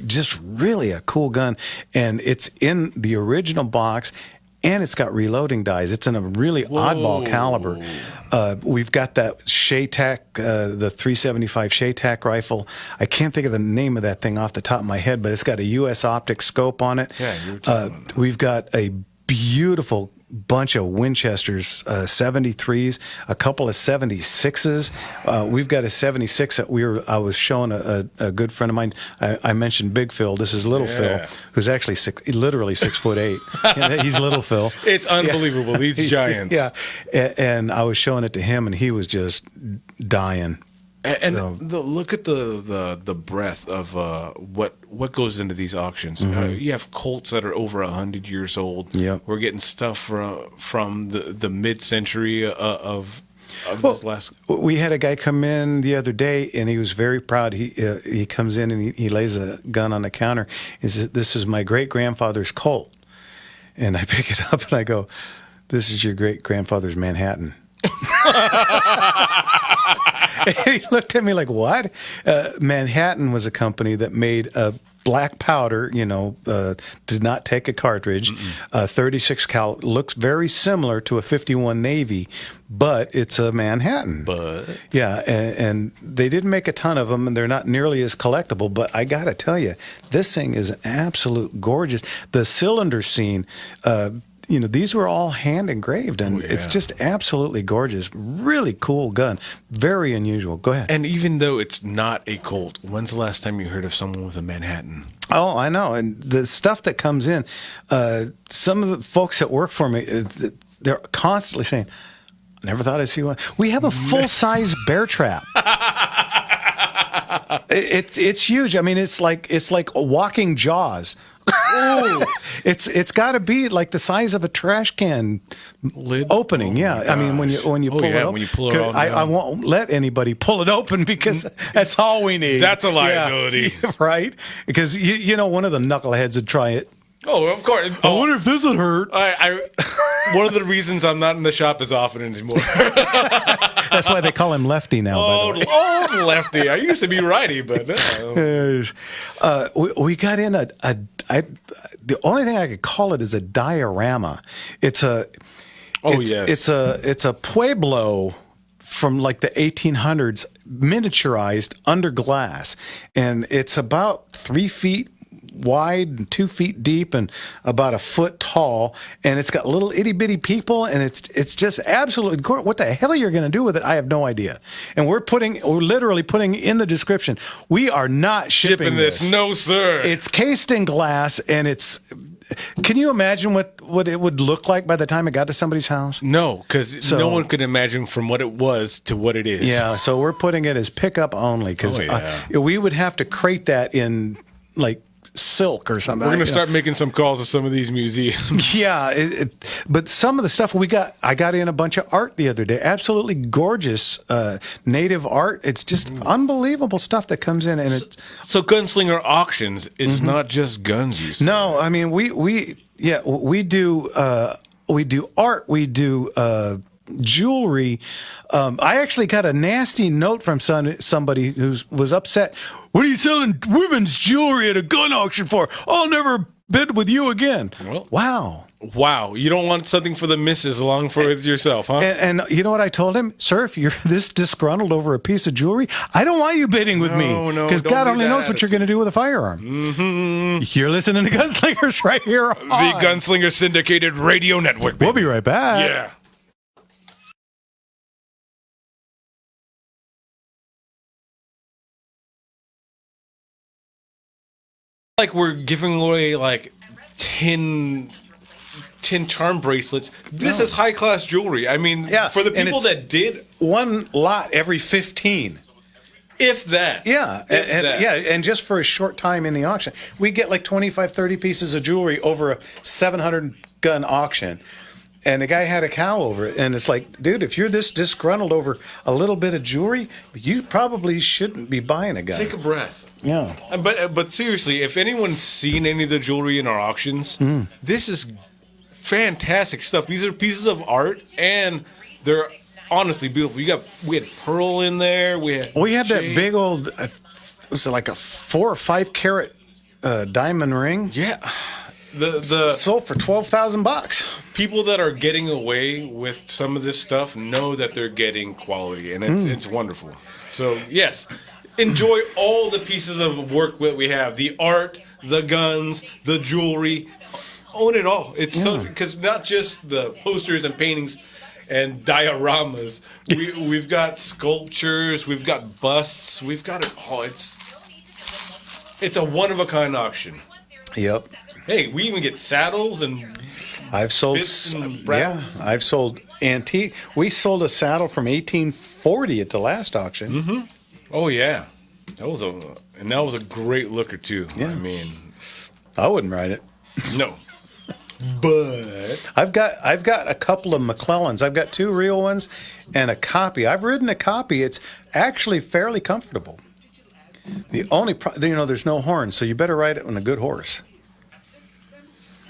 just really a cool gun, and it's in the original box. And it's got reloading dies. It's in a really oddball caliber. We've got that Shaytac, the 375 Shaytac rifle. I can't think of the name of that thing off the top of my head, but it's got a U.S. optic scope on it. Yeah, we've got a beautiful bunch of Winchesters, 73s, a couple of 76s. We've got a 76 that I was showing a good friend of mine. I mentioned Big Phil. This is Little Phil, who's actually literally 6'8". He's Little Phil. It's unbelievable. Yeah. These giants. Yeah, and I was showing it to him, and he was just dying. And look at the breadth of what goes into these auctions. You have Colts that are over 100 years old. Yeah, we're getting stuff from the mid-century of this last. We had a guy come in the other day, and he was very proud. He comes in and he lays a gun on the counter. He says, "This is my great grandfather's Colt," and I pick it up and I go, "This is your great grandfather's Manhattan." And he looked at me like, what? Manhattan was a company that made a black powder, did not take a cartridge. 36 cal looks very similar to a 51 Navy, but it's a Manhattan. Yeah, and they didn't make a ton of them, and they're not nearly as collectible. But I got to tell you, this thing is an absolute gorgeous. The cylinder scene. These were all hand engraved, and it's just absolutely gorgeous. Really cool gun. Very unusual. Go ahead. And even though it's not a Colt, when's the last time you heard of someone with a Manhattan? Oh, I know. And the stuff that comes in, some of the folks that work for me, they're constantly saying, never thought I'd see one. We have a full-size bear trap. It's huge. I mean, it's like walking Jaws. It's got to be like the size of a trash can lid opening. I mean, when you pull it open, when you pull it out, I won't let anybody pull it open because that's all we need. That's a liability, right? Because one of the knuckleheads would try it. Oh, of course. I wonder if this would hurt. One of the reasons I'm not in the shop as often anymore. That's why they call him Lefty now. Old Lefty. I used to be righty, but no. We got in the only thing I could call it is a diorama. It's a Pueblo from like the 1800s, miniaturized under glass, and it's about 3 feet wide and 2 feet deep and about a foot tall, and it's got little itty bitty people, and it's just absolutely gorgeous. What the hell you're going to do with it, I have no idea. And we're literally putting in the description, we are not shipping this. No, sir. It's cased in glass, and can you imagine what it would look like by the time it got to somebody's house? No, because no one could imagine from what it was to what it is. Yeah, so we're putting it as pickup only, because we would have to crate that in like silk or something. We're going to start making some calls to some of these museums. Yeah, but some of the stuff I got in a bunch of art the other day. Absolutely gorgeous native art. It's just unbelievable stuff that comes in, and so Gunslinger Auctions is not just guns. You say. No, I mean we do art. We do jewelry. I actually got a nasty note from somebody who was upset. What are you selling women's jewelry at a gun auction for? I'll never bid with you again. Well, wow. You don't want something for the missus along for it yourself, huh? And you know what I told him? Sir, if you're this disgruntled over a piece of jewelry, I don't want you bidding with me. Because God only knows what you're going to do with a firearm. Mm-hmm. You're listening to Gunslingers right here on the Gunslinger Syndicated Radio Network. Baby. We'll be right back. Yeah. Like we're giving away like 10 charm bracelets. This is high class jewelry. I mean, for the people that did one lot every 15. If that. Yeah. And just for a short time in the auction. We get like 25, 30 pieces of jewelry over a 700 gun auction. And the guy had a cow over it. And it's like, dude, if you're this disgruntled over a little bit of jewelry, you probably shouldn't be buying a gun. Take a breath. Yeah. But seriously, if anyone's seen any of the jewelry in our auctions, this is fantastic stuff. These are pieces of art, and they're honestly beautiful. We had pearl in there. We had that big old, was it like a 4 or 5 carat diamond ring? Yeah. The sold for $12,000. People that are getting away with some of this stuff know that they're getting quality, and it's wonderful. So yes, enjoy all the pieces of work that we have: the art, the guns, the jewelry. Own it all. It's so because not just the posters and paintings and dioramas. We've got sculptures. We've got busts. We've got it all. It's a one of a kind auction. Yep. Hey, we even get saddles and I've sold I've sold antique. We sold a saddle from 1840 at the last auction. Mm-hmm. Oh yeah, that was a great looker too. Yeah. I mean, I wouldn't ride it. No. But I've got a couple of McClellans. I've got 2 real ones and a copy. I've ridden a copy. It's actually fairly comfortable. The only there's no horns, so you better ride it on a good horse.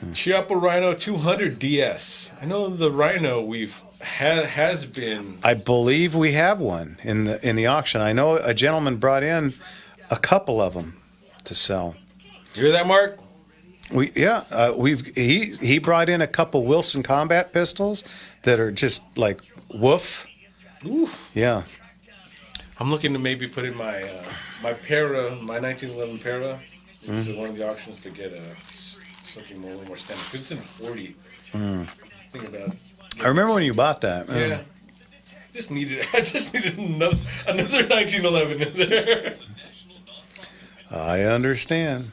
Chiappa Rhino 200 DS. I know the Rhino has been. I believe we have one in the auction. I know a gentleman brought in a couple of them to sell. You hear that, Mark? He brought in a couple Wilson combat pistols that are just like woof. Oof. Yeah. I'm looking to maybe put in my my 1911 Para into one of the auctions to get something a little more standard because it's in 40. Think about it. I remember when you bought that. Yeah. I just needed another 1911 in there. I understand.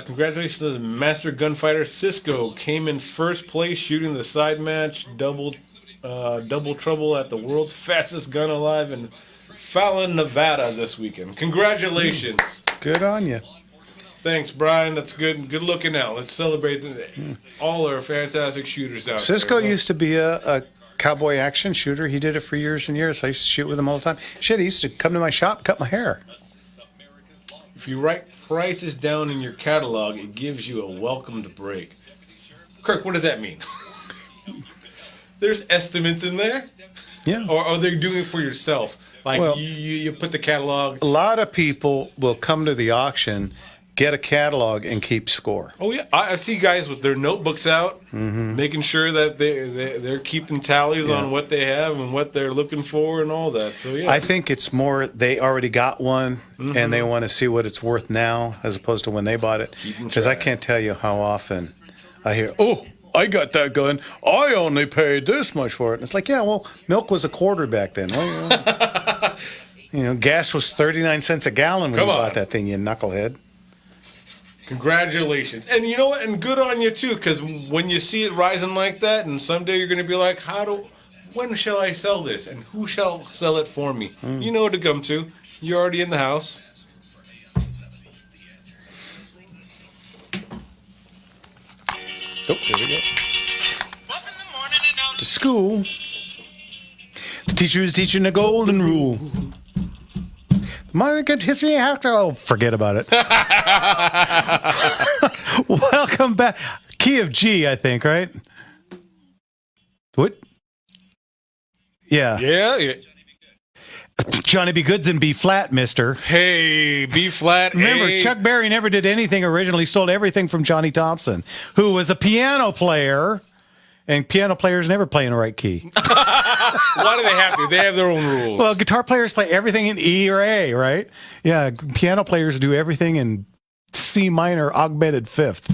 Congratulations to the Master Gunfighter Cisco. Came in first place shooting the side match, double trouble at the world's fastest gun alive in Fallon, Nevada this weekend. Congratulations. Good on you. Thanks, Brian. That's good. Good looking out. Let's celebrate all our fantastic shooters out Cisco there. used to be a cowboy action shooter. He did it for years and years. I used to shoot with him all the time. Shit, he used to come to my shop, cut my hair. If you write prices down in your catalog, it gives you a welcomed break. Kirk, what does that mean? There's estimates in there? Yeah. Or are they doing it for yourself? Like you put the catalog. A lot of people will come to the auction, get a catalog, and keep score. Oh yeah, I see guys with their notebooks out, making sure that they're keeping tallies on what they have and what they're looking for and all that. So yeah, I think it's more they already got one and they want to see what it's worth now as opposed to when they bought it. Because I can't tell you how often I hear, "Oh, I got that gun. I only paid this much for it." And it's like, yeah, well, milk was a quarter back then. Well, gas was 39 cents a gallon when you bought that thing, you knucklehead. Congratulations. And you know what? And good on you, too, because when you see it rising like that, and someday you're going to be like, when shall I sell this? And who shall sell it for me? You know what to come to. You're already in the house. Oh, here we go. To school. The teacher is teaching the golden rule. Market history after. Oh, forget about it. Welcome back. Key of G, I think, right? What? Yeah. Yeah. Johnny B. Good's in B flat, mister. Hey, B flat. Remember, Chuck Berry never did anything originally. Stole everything from Johnny Thompson, who was a piano player. And piano players never play in the right key. Why do they have to? They have their own rules. Well, guitar players play everything in E or A, right? Yeah, piano players do everything in C minor augmented fifth.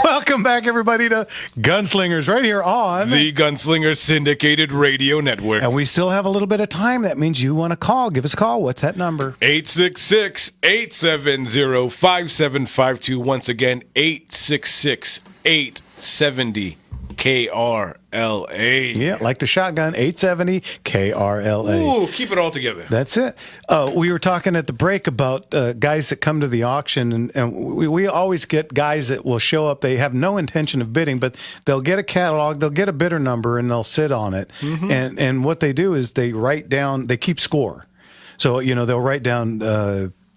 Welcome back, everybody, to Gunslingers right here on the Gunslinger Syndicated Radio Network. And we still have a little bit of time. That means you want to call. Give us a call. What's that number? 866-870-5752. Once again, 866-870 KRLA. Yeah, like the shotgun, 870 KRLA. Ooh, keep it all together. That's it. We were talking at the break about guys that come to the auction, and we always get guys that will show up. They have no intention of bidding, but they'll get a catalog, they'll get a bidder number, and they'll sit on it. And what they do is they write down, they keep score. So, they'll write down...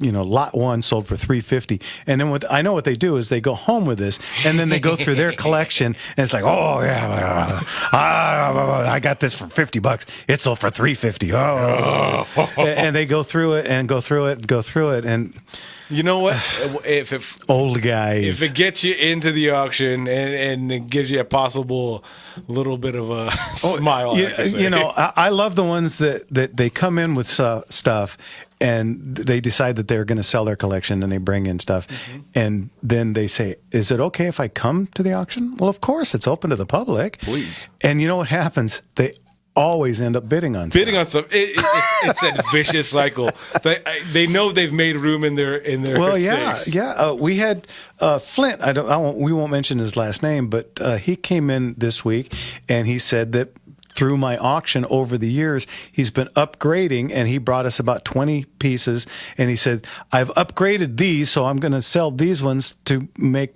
lot one sold for $350, and then what I know what they do is they go home with this, and then they go through their collection, and it's like, oh yeah, I got this for $50. It sold for $350. And they go through it and go through it and go through it, and you know what? If old guys, if it gets you into the auction and it gives you a possible little bit of a smile, I love the ones that they come in with stuff. And they decide that they're going to sell their collection, and they bring in stuff. And then they say, is it okay if I come to the auction? Well, of course, it's open to the public. Please. And you know what happens? They always end up bidding on stuff. It's that vicious cycle. They know they've made room in their well, safes. We had Flint. We won't mention his last name, but he came in this week, and he said that through my auction over the years, he's been upgrading, and he brought us about 20 pieces, and he said, I've upgraded these, so I'm going to sell these ones to make,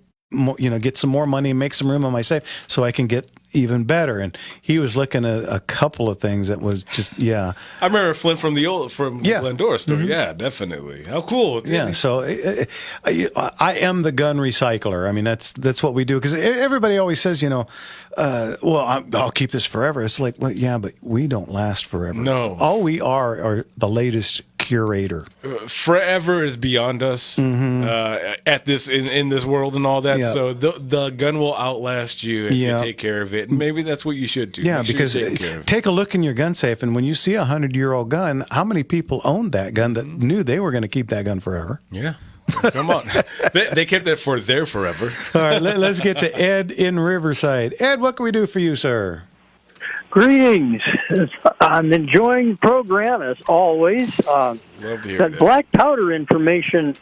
get some more money and make some room on my safe so I can get, even better. And he was looking at a couple of things that was just, yeah. I remember Flint from the Glendora story. Mm-hmm. Yeah, definitely. How cool. Yeah, so I am the gun recycler. I mean, that's what we do. Because everybody always says, I'll keep this forever. It's like, well, yeah, but we don't last forever. No. All we are the latest curator. Forever is beyond us at this in this world and all that. Yeah. So the gun will outlast you if you take care of it. And maybe that's what you should do. Yeah, You should because take care of it. take a look in your gun safe, and when you see a 100-year-old gun, how many people owned that gun that knew they were going to keep that gun forever? Yeah. Come on. they kept it for their forever. All right, let's get to Ed in Riverside. Ed, what can we do for you, sir? Greetings. I'm enjoying the program as always. Love to hear that black powder information,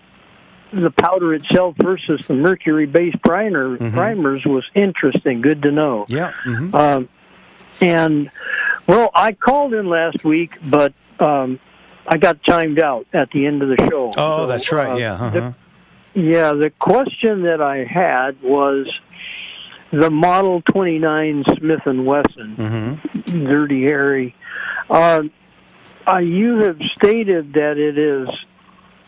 the powder itself versus the mercury-based primers was interesting. Good to know. Yeah. And, well, I called in last week, but I got timed out at the end of the show. Oh, So, that's right. Yeah. The question that I had was the Model 29 Smith & Wesson, Dirty Harry. You have stated that it is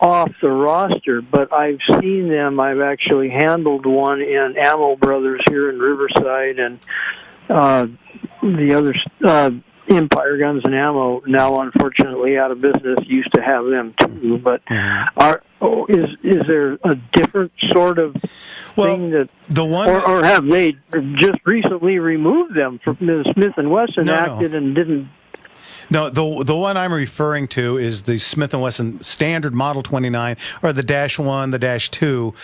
off the roster, but I've seen them. I've actually handled one in Ammo Brothers here in Riverside, and the other Empire Guns and Ammo, now unfortunately out of business, used to have them too. But is there a different sort of thing that the one, or have they just recently removed them from the Smith and Wesson acted and didn't? No, the one I'm referring to is the Smith & Wesson standard Model 29, or the -1, the -2.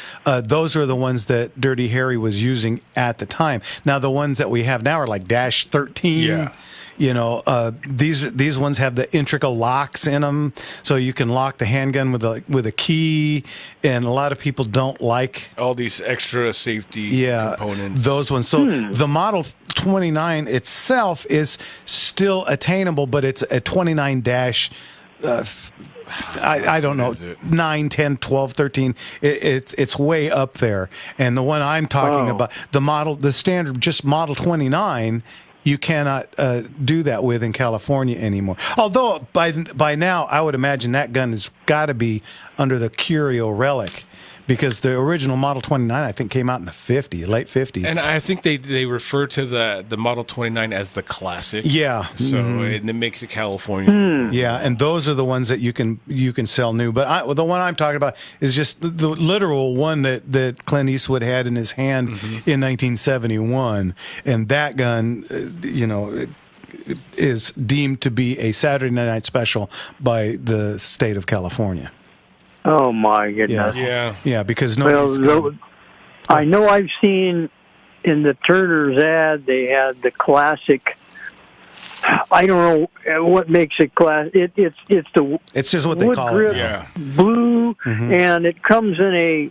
Those are the ones that Dirty Harry was using at the time. Now, the ones that we have now are like -13. Yeah. These ones have the intricate locks in them, so you can lock the handgun with a key. And a lot of people don't like all these extra safety components. Those ones. So the Model 29 itself is still attainable, but it's a 29 dash. I don't know, 9, 10, 12, 13. It's way up there. And the one I'm talking about, the standard, just Model 29. You cannot do that with in California anymore. Although by now, I would imagine that gun has got to be under the curio relic, because the original Model 29, I think, came out in the late 50s. And I think they refer to the Model 29 as the classic. Yeah. So and it makes it California. Yeah, and those are the ones that you can sell new. But the one I'm talking about is just the literal one that Clint Eastwood had in his hand in 1971, and that gun, is deemed to be a Saturday night special by the state of California. Oh my goodness! Yeah, because nobody's. I know I've seen in the Turner's ad they had the classic. I don't know what makes it class. It's just what they call it. Yeah. Blue, and it comes in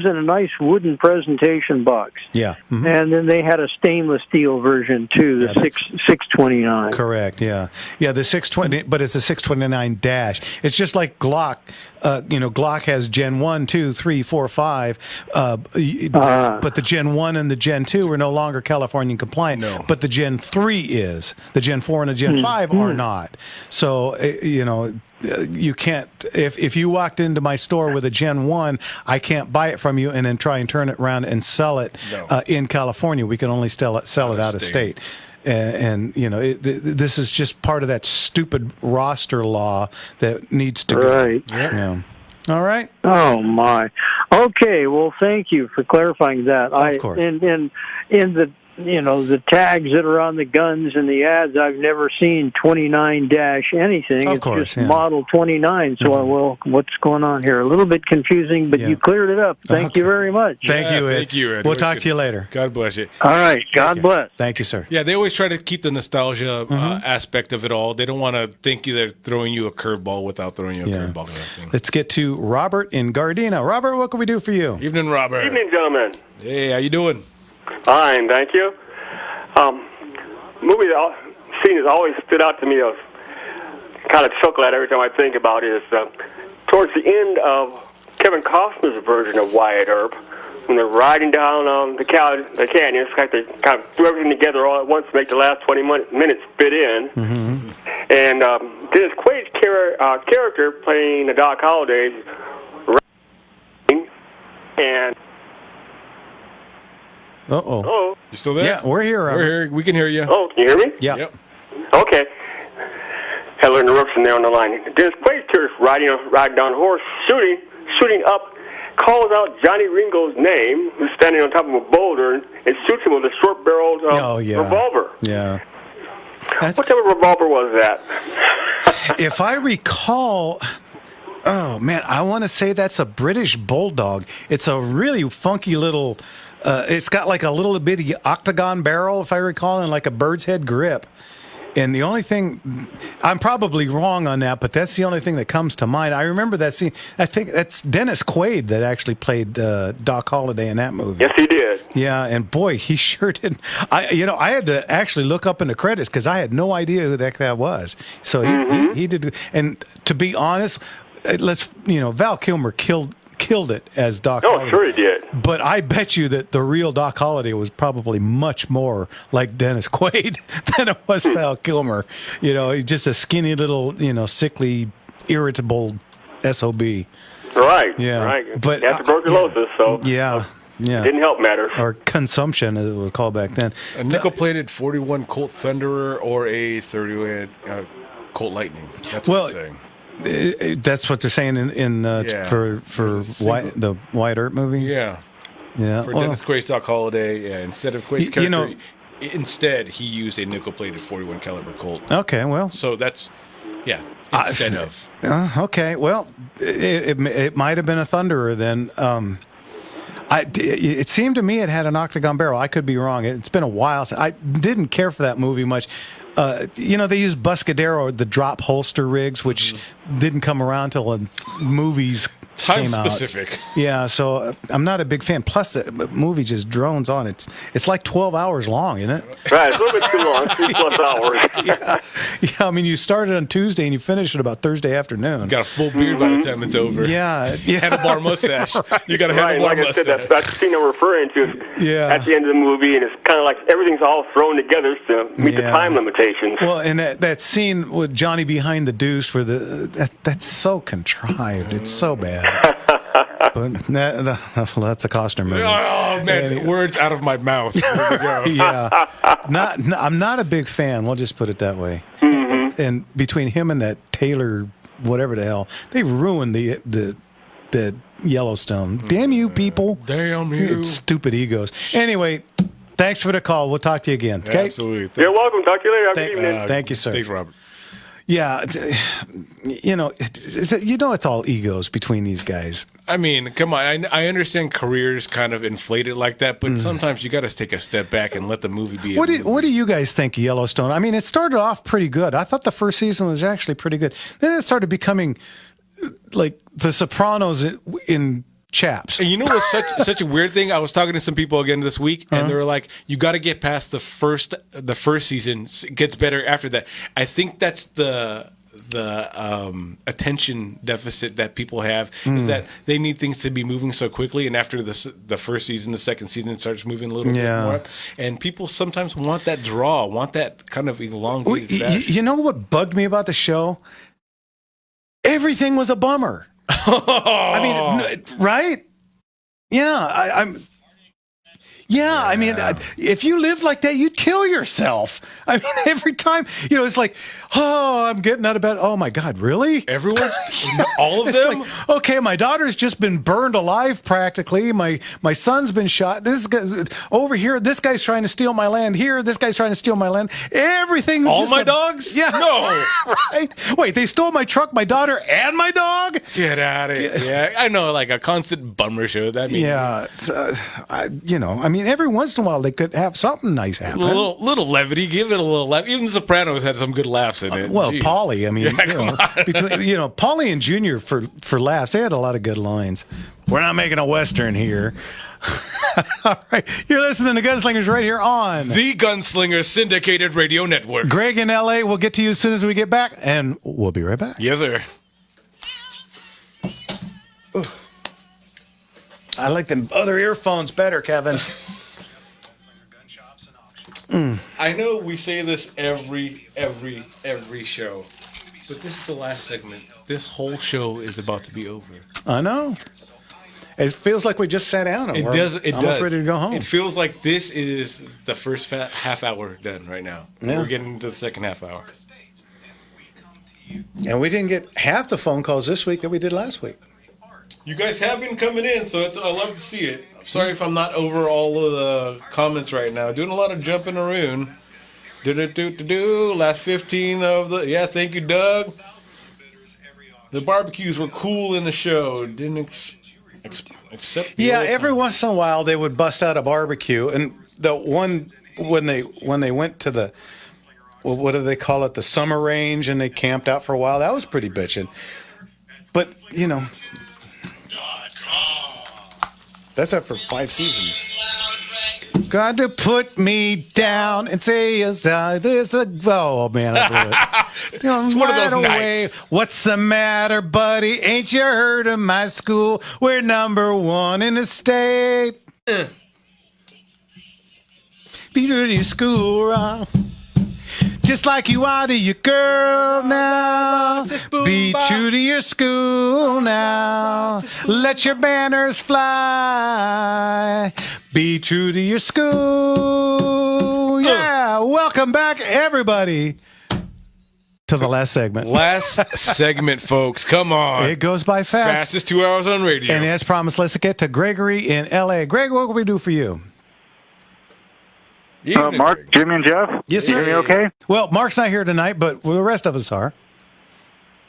a nice wooden presentation box. Yeah. And then they had a stainless steel version too, the 629. Correct. Yeah. Yeah. The 620, but it's a 629 dash. It's just like Glock. Glock has Gen 1, 2, 3, 4, 5. But the Gen 1 and the Gen 2 are no longer California compliant. No. But the Gen 3 is. The Gen 4 and the Gen 5 are not. So, you can't, if you walked into my store with a Gen 1, I can't buy it from you and then try and turn it around and sell it in California. We can only sell it out of state. And this is just part of that stupid roster law that needs to go. Right. Yeah. All right. Oh my. Okay. Well, thank you for clarifying that. Of course. In the tags that are on the guns and the ads, I've never seen 29 dash anything. Of course, just Model 29. So, what's going on here? A little bit confusing, but you cleared it up. Thank you very much. Thank you, Ed. Thank you, Ed. We'll talk to you later. God bless you. All right. God bless. Thank you, sir. Yeah, they always try to keep the nostalgia aspect of it all. They don't want to think they're throwing you a curveball without throwing you a curveball. Kind of thing. Let's get to Robert in Gardena. Robert, what can we do for you? Evening, Robert. Evening, gentlemen. Hey, how you doing? Fine, thank you. Movie scene has always stood out to me. I kind of chuckle at every time I think about it. Is towards the end of Kevin Costner's version of Wyatt Earp, when they're riding down the canyon. It's like they kind of threw everything together all at once to make the last 20 minutes fit in. Mm-hmm. And Dennis Quaid's character playing the Doc Holliday, and Uh-oh. You still there? Yeah, we're here. We're here. We can hear you. Oh, can you hear me? Yeah. Yep. Okay. Had a little interruption there on the line. Dennis Quaid's character riding down a horse, shooting up, calls out Johnny Ringo's name, who's standing on top of a boulder, and shoots him with a short-barreled revolver. Yeah. What type of revolver was that? If I recall, oh man, I want to say that's a British Bulldog. It's a really funky little. It's got like a little bitty octagon barrel, if I recall, and like a bird's head grip. And the only thing, I'm probably wrong on that, but that's the only thing that comes to mind. I remember that scene. I think that's Dennis Quaid that actually played Doc Holliday in that movie. Yes, he did. Yeah, and boy, he sure did. I had to actually look up in the credits because I had no idea who that was. So he did. And to be honest, Val Kilmer killed it as Doc Holliday. Oh, sure he did. But I bet you that the real Doc Holliday was probably much more like Dennis Quaid than it was Val Kilmer. He's just a skinny little, sickly, irritable SOB. Right. Yeah. Right. But he had tuberculosis, so yeah. Didn't help matters. Or consumption, as it was called back then. A nickel-plated 41 Colt Thunderer or a 30 Colt Lightning. That's what I'm saying. That's what they're saying for the Wyatt Earp movie. Yeah. For Dennis Quaid's Doc Holliday, instead of Quaid's character, instead he used a nickel-plated 41 caliber Colt. Okay, well, so that's instead of. Okay, well, it might have been a Thunderer then. It seemed to me it had an octagon barrel. I could be wrong. It's been a while. I didn't care for that movie much. They used Buscadero, the drop holster rigs, which didn't come around till the movies came out. Time-specific. Yeah, so I'm not a big fan. Plus, the movie just drones on. It's like 12 hours long, isn't it? Right, it's a little bit too long, 3+ hours. Yeah, I mean, you started on Tuesday and you finish it about Thursday afternoon. Got a full beard by the time it's over. Yeah. Handlebar mustache. Right. You got a handlebar like mustache. I said, that's the scene I'm referring to at the end of the movie, and it's kind of like everything's all thrown together to meet the time limitations. Well, and that scene with Johnny behind the deuce where that's so contrived. It's so bad. But that's a Costner movie. Oh man, words out of my mouth. There we go. Yeah, I'm not a big fan. We'll just put it that way. Mm-hmm. And between him and that Taylor, whatever the hell, they ruined the Yellowstone. Damn you people! Damn you! It's stupid egos. Anyway, thanks for the call. We'll talk to you again. Okay? Absolutely. You're welcome. Talk to you later. Have a good evening. Thank you, sir. Thanks, Robert. Yeah, it's all egos between these guys. I mean, come on. I understand careers kind of inflated like that, but sometimes you got to take a step back and let the movie be. What do you guys think of Yellowstone? I mean, it started off pretty good. I thought the first season was actually pretty good. Then it started becoming like The Sopranos in chaps. And you know what's such a weird thing? I was talking to some people again this week, and they were like, "You got to get past the first season. It gets better after that." I think that's the attention deficit that people have is that they need things to be moving so quickly, and after the first season, the second season, it starts moving a little bit more. And people sometimes want that draw, want that kind of elongated fashion. You know what bugged me about the show? Everything was a bummer. I mean, right? Yeah, I mean, if you lived like that, you'd kill yourself. I mean, every time, it's like, oh, I'm getting out of bed. Oh my God, really? Everyone's, all of them? Like, okay, my daughter's just been burned alive practically. My son's been shot. This guy over here, this guy's trying to steal my land here. This guy's trying to steal my land. Everything. All my dogs? Yeah. No. Right? Wait, they stole my truck, my daughter, and my dog? Get out of here. Yeah, I know, like a constant bummer show. That means. Yeah. It's, I mean, every once in a while they could have something nice happen. Little levity. Give it a little levity. Even The Sopranos had some good laughs in it. Well, Jeez. Paulie. I mean, Paulie and Junior for laughs. They had a lot of good lines. We're not making a Western here. All right. You're listening to Gunslingers right here on the Gunslinger Syndicated Radio Network. Greg in L.A. We'll get to you as soon as we get back, and we'll be right back. Yes, sir. I like them other earphones better, Kevin. I know we say this every show, but this is the last segment. This whole show is about to be over. I know. It feels like we just sat down and we're almost ready to go home. It feels like this is the first half hour done right now. Yeah. We're getting into the second half hour. And we didn't get half the phone calls this week that we did last week. You guys have been coming in, so I love to see it. I'm sorry if I'm not over all of the comments right now. Doing a lot of jumping around. Last 15 of the... Yeah, thank you, Doug. The barbecues were cool in the show. Didn't accept the old every once in a while they would bust out a barbecue. And the one, when they went to the... Well, what do they call it? The summer range, and they camped out for a while. That was pretty bitchin'. But, you know... That's up for 5 seasons. Got to put me down and say this oh man, I blew it. It's one of those nights. What's the matter, buddy? Ain't you heard of my school? We're #1 in the state. Be true to your school, just like you are to your girl now. Be true to your school now. Let your banners fly. Be true to your school. Yeah, welcome back, everybody, to the last segment. Last segment, folks. Come on. It goes by fast. Fastest 2 hours on radio. And as promised, let's get to Gregory in L.A. Greg, what can we do for you? Mark, Jimmy, and Jeff? Yes, you sir. hear me okay? Well, Mark's not here tonight, but the rest of us are.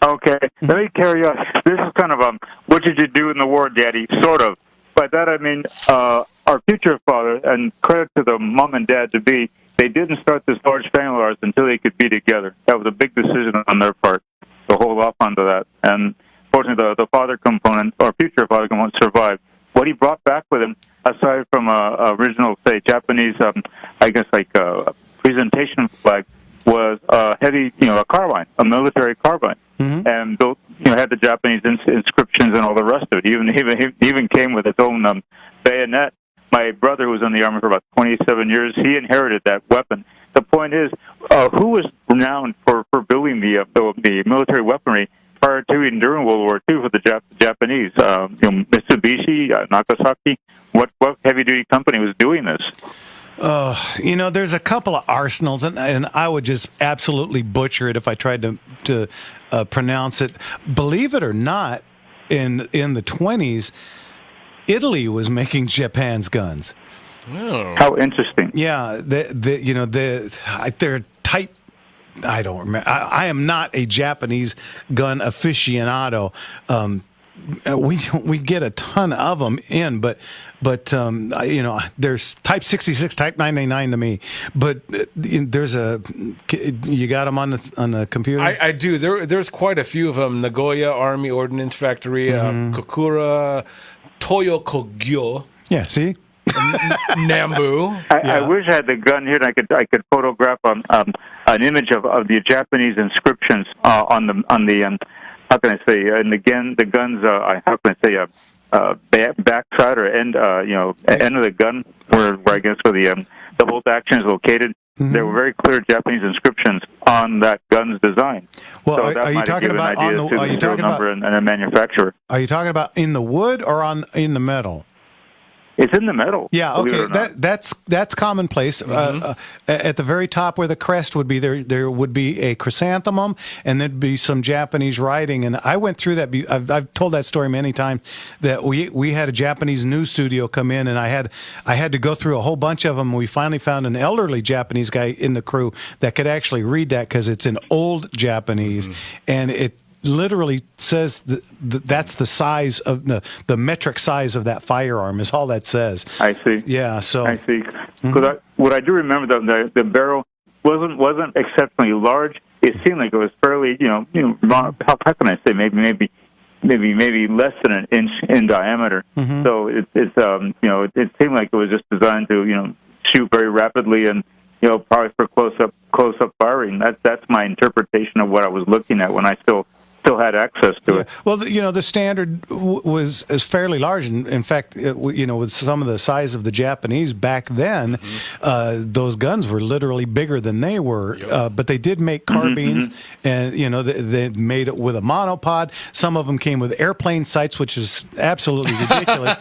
Okay. Let me carry on. This is kind of what did you do in the war, Daddy? Sort of. By that I mean our future father, and credit to the mom and dad to be, they didn't start this large family of ours until they could be together. That was a big decision on their part to hold off onto that. And fortunately, the father component, or future father component, survived. What he brought back with him, aside from original, say, Japanese, presentation flag, was a heavy, a carbine, a military carbine, and built, had the Japanese inscriptions and all the rest of it. Even came with its own bayonet. My brother, who was in the Army for about 27 years, he inherited that weapon. The point is, who was renowned for building the military weaponry prior to and during World War II for the Japanese? Mitsubishi, Nagasaki. What heavy-duty company was doing this? There's a couple of arsenals, and I would just absolutely butcher it if I tried to pronounce it. Believe it or not, in the 20s, Italy was making Japan's guns. Oh. How interesting! Yeah, they're type. I don't remember. I am not a Japanese gun aficionado. We get a ton of them in, but there's Type 66, Type 999 to me. But there's you got them on the computer. I do. There's quite a few of them. Nagoya Army Ordnance Factory, Kokura, Toyokogyo. Yeah, see. Nambu. I wish I had the gun here and I could photograph an image of the Japanese inscriptions on the how can I say the guns how can I say backside or end end of the gun where I guess where the bolt action is located. There were very clear Japanese inscriptions on that gun's design. Well, so that are you talking about on the? Are you talking about and a manufacturer? Are you talking about in the wood or in the metal? It's in the metal. Yeah, okay, that's commonplace. At the very top where the crest would be, there would be a chrysanthemum, and there'd be some Japanese writing. And I went through that. I've told that story many times. That we had a Japanese news studio come in, and I had to go through a whole bunch of them. We finally found an elderly Japanese guy in the crew that could actually read that because it's an old Japanese, and it literally says that's the size of the metric size of that firearm is all that says. I see. Yeah, so I see. Because what I do remember, the barrel wasn't exceptionally large. It seemed like it was fairly, how can I say, maybe less than an inch in diameter. So it seemed like it was just designed to shoot very rapidly and probably for close up firing. That's my interpretation of what I was looking at when I still still had access to it. Well, the standard is fairly large. In fact, with some of the size of the Japanese back then, those guns were literally bigger than they were. But they did make carbines, and they made it with a monopod. Some of them came with airplane sights, which is absolutely ridiculous.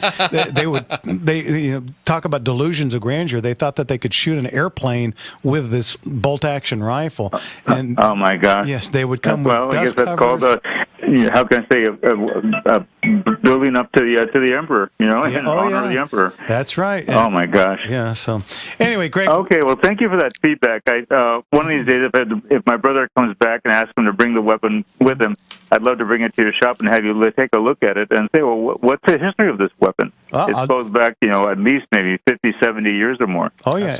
they talk about delusions of grandeur. They thought that they could shoot an airplane with this bolt-action rifle. And oh my gosh! Yes, they would come with dust I guess that's covers. called how can I say building up to the emperor, in honor of the emperor. That's right. Oh my gosh. Yeah. So anyway, Greg. Okay. Well, thank you for that feedback. One of these days, if my brother comes back and asks him to bring the weapon with him, I'd love to bring it to your shop and have you take a look at it and say, well, what's the history of this weapon? It goes back, at least maybe 50, 70 years or more. Oh yeah.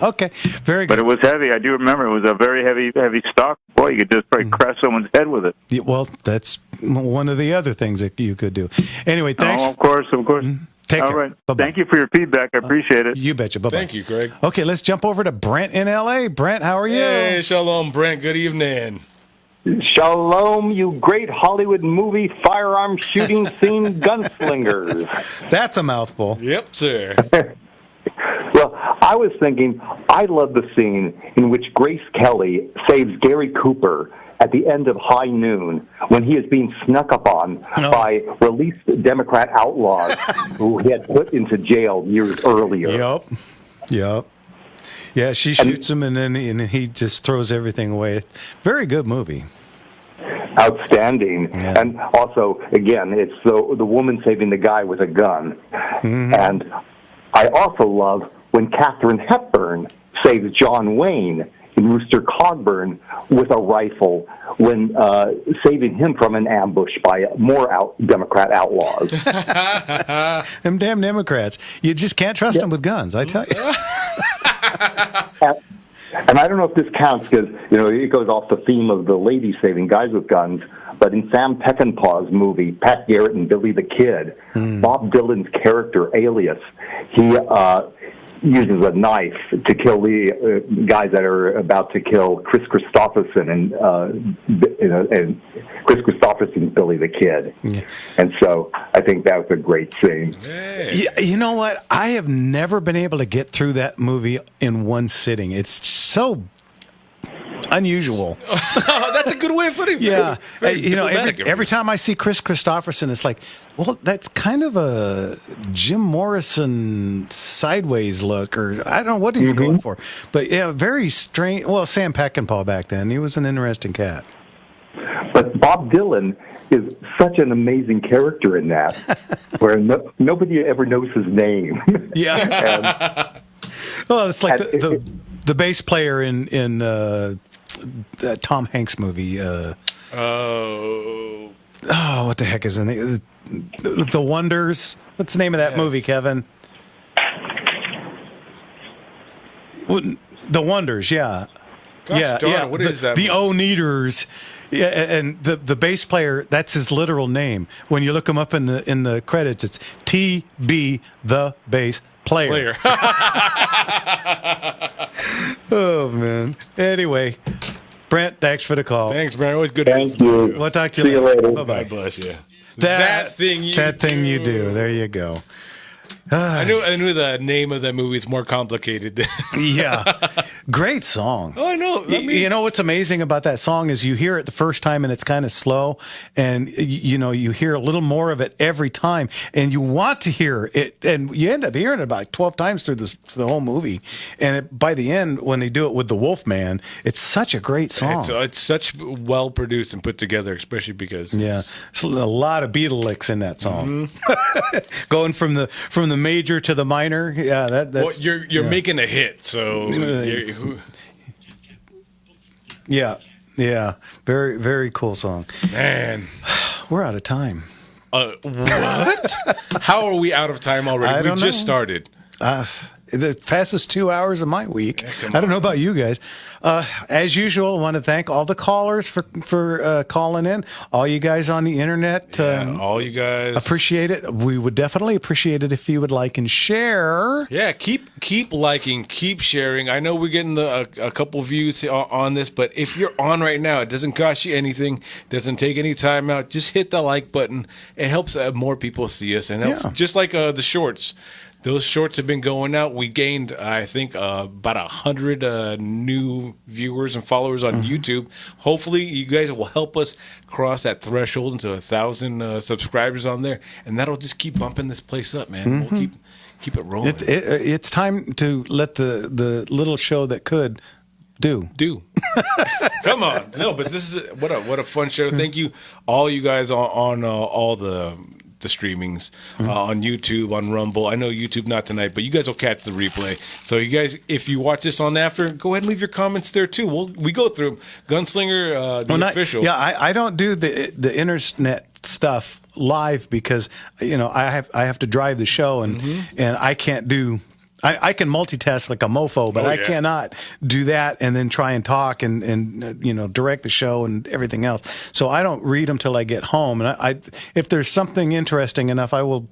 Okay. Very good. But it was heavy. I do remember it was a very heavy stock. Boy, you could just probably crash someone's head with it. Yeah, well, that's one of the other things that you could do. Anyway, thanks. Oh, of course. Take All care. right. Bye-bye. Thank you for your feedback. I appreciate it. You betcha. Bye-bye. Thank you, Greg. Okay, let's jump over to Brent in L.A. Brent, how are you? Hey, shalom, Brent. Good evening. Shalom, you great Hollywood movie firearm shooting scene gunslingers. That's a mouthful. Yep, sir. Well, I was thinking, I love the scene in which Grace Kelly saves Gary Cooper at the end of High Noon when he is being snuck up on by released Democrat outlaws who he had put into jail years earlier. Yep. Yeah, she shoots him and then he just throws everything away. Very good movie. Outstanding. Yeah. And also, again, it's the woman saving the guy with a gun. Mm-hmm. And I also love when Katharine Hepburn saves John Wayne in Rooster Cogburn with a rifle when saving him from an ambush by more Democrat outlaws. Them damn Democrats. You just can't trust them with guns, I tell you. And I don't know if this counts because, it goes off the theme of the ladies saving guys with guns, but in Sam Peckinpah's movie, Pat Garrett and Billy the Kid, Bob Dylan's character, Alias, he uses a knife to kill the guys that are about to kill Chris Christopherson and Chris Christopherson's Billy the Kid. Yeah. And so I think that was a great scene. Hey. You know what? I have never been able to get through that movie in one sitting. It's so unusual. That's a good way of putting it. Yeah. Every time I see Chris Christopherson, it's like, well, that's kind of a Jim Morrison sideways look, or I don't know what he's going for. But yeah, very strange. Well, Sam Peckinpah back then, he was an interesting cat. But Bob Dylan is such an amazing character in that, where nobody ever knows his name. Yeah. Well, it's like the bass player in that Tom Hanks movie. What the heck is the name? The Wonders. What's the name of that movie, Kevin? The Wonders. Yeah. Gosh, yeah. What is that? The O-Neaters. Yeah, and the bass player, that's his literal name. When you look him up in the credits, it's T.B. the bass player. Oh, man. Anyway, Brent, thanks for the call. Thanks, Brent. Always good. Thank you. We'll talk to you later. Bye-bye. God bless you. That thing you do. There you go. I knew the name of that movie is more complicated. Yeah. Great song. Oh, I know. You know what's amazing about that song is you hear it the first time and it's kind of slow, and you hear a little more of it every time, and you want to hear it, and you end up hearing it about 12 times through the whole movie. And by the end, when they do it with the Wolfman, it's such a great song. It's such well produced and put together, especially because it's a lot of Beatle licks in that song. Going from the major to the minor. Yeah, that's you're making a hit, so yeah. Very, very cool song. Man, we're out of time. What? How are we out of time already? We just started. the fastest 2 hours of my week. I don't know about you guys. As usual, I want to thank all the callers for calling in. All you guys on the internet. All you guys. Appreciate it. We would definitely appreciate it if you would like and share. Yeah, keep liking, keep sharing. I know we're getting a couple views on this, but if you're on right now, it doesn't cost you anything. Doesn't take any time out. Just hit the like button. It helps more people see us, and helps, just like the shorts. Those shorts have been going out. We gained, I think, about 100 new viewers and followers on YouTube. Hopefully, you guys will help us cross that threshold into 1,000 subscribers on there, and that'll just keep bumping this place up, man. We'll keep it rolling. It's time to let the little show that could do. Come on, no, but this is what a fun show. Thank you, all you guys on all the streamings on YouTube, on Rumble. I know YouTube not tonight, but you guys will catch the replay. So you guys, if you watch this on after, go ahead and leave your comments there too. We go through them. Gunslinger, official. Yeah, I don't do the internet stuff live because I have to drive the show and I can't do. I can multitask like a mofo, but I cannot do that and then try and talk and direct the show and everything else. So I don't read them till I get home. And I if there's something interesting enough, I will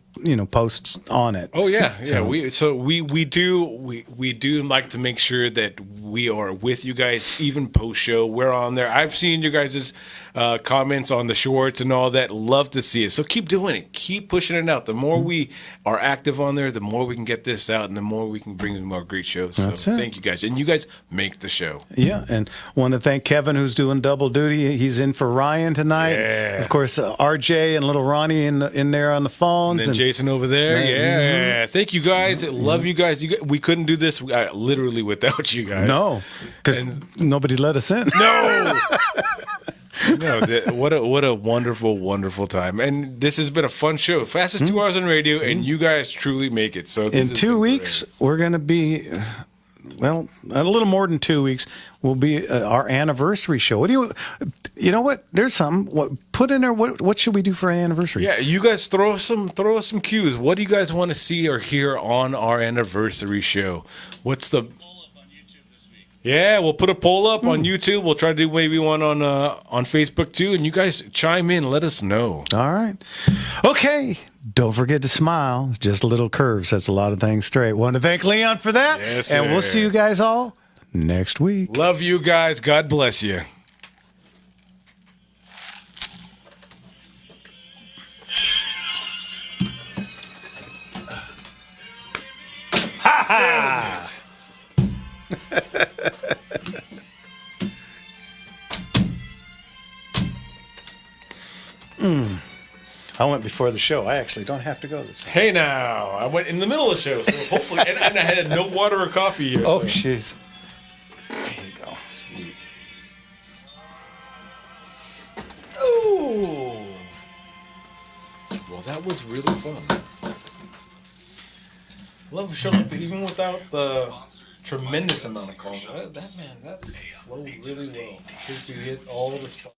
post on it. Oh yeah. We do like to make sure that we are with you guys even post show. We're on there. I've seen you guys' comments on the shorts and all that. Love to see it. So keep doing it. Keep pushing it out. The more we are active on there, the more we can get this out and the more we can bring you more great shows. So thank you guys. And you guys make the show. Yeah, and want to thank Kevin who's doing double duty. He's in for Ryan tonight. Yeah. Of course, RJ and little Ronnie in there on the phones. And Jason over there. Yeah. Thank you guys. Love you guys. We couldn't do this literally without you guys. No, because nobody let us in. No. No, what a wonderful, wonderful time. And this has been a fun show. Fastest 2 hours on radio, and you guys truly make it. So in 2 weeks, we're going to be, a little more than 2 weeks, will be our anniversary show. What do you know what? There's some. Put in there, what should we do for our anniversary? Yeah, you guys throw us some cues. What do you guys want to see or hear on our anniversary show? What's the... Yeah, we'll put a poll up on YouTube. We'll try to do maybe one on Facebook too. And you guys chime in. Let us know. All right. Okay. Don't forget to smile. Just a little curve sets a lot of things straight. Want to thank Leon for that. Yes, and we'll see you guys all next week. Love you guys. God bless you. Ha ha! I went before the show. I actually don't have to go this time. Hey now, I went in the middle of the show, so hopefully, and I had no water or coffee here. Oh, so. jeez. There you go. Sweet. Ooh. Well, that was really fun. Love a show like that, even without the tremendous amount of calls. That flowed really well. Because you hit all the spots.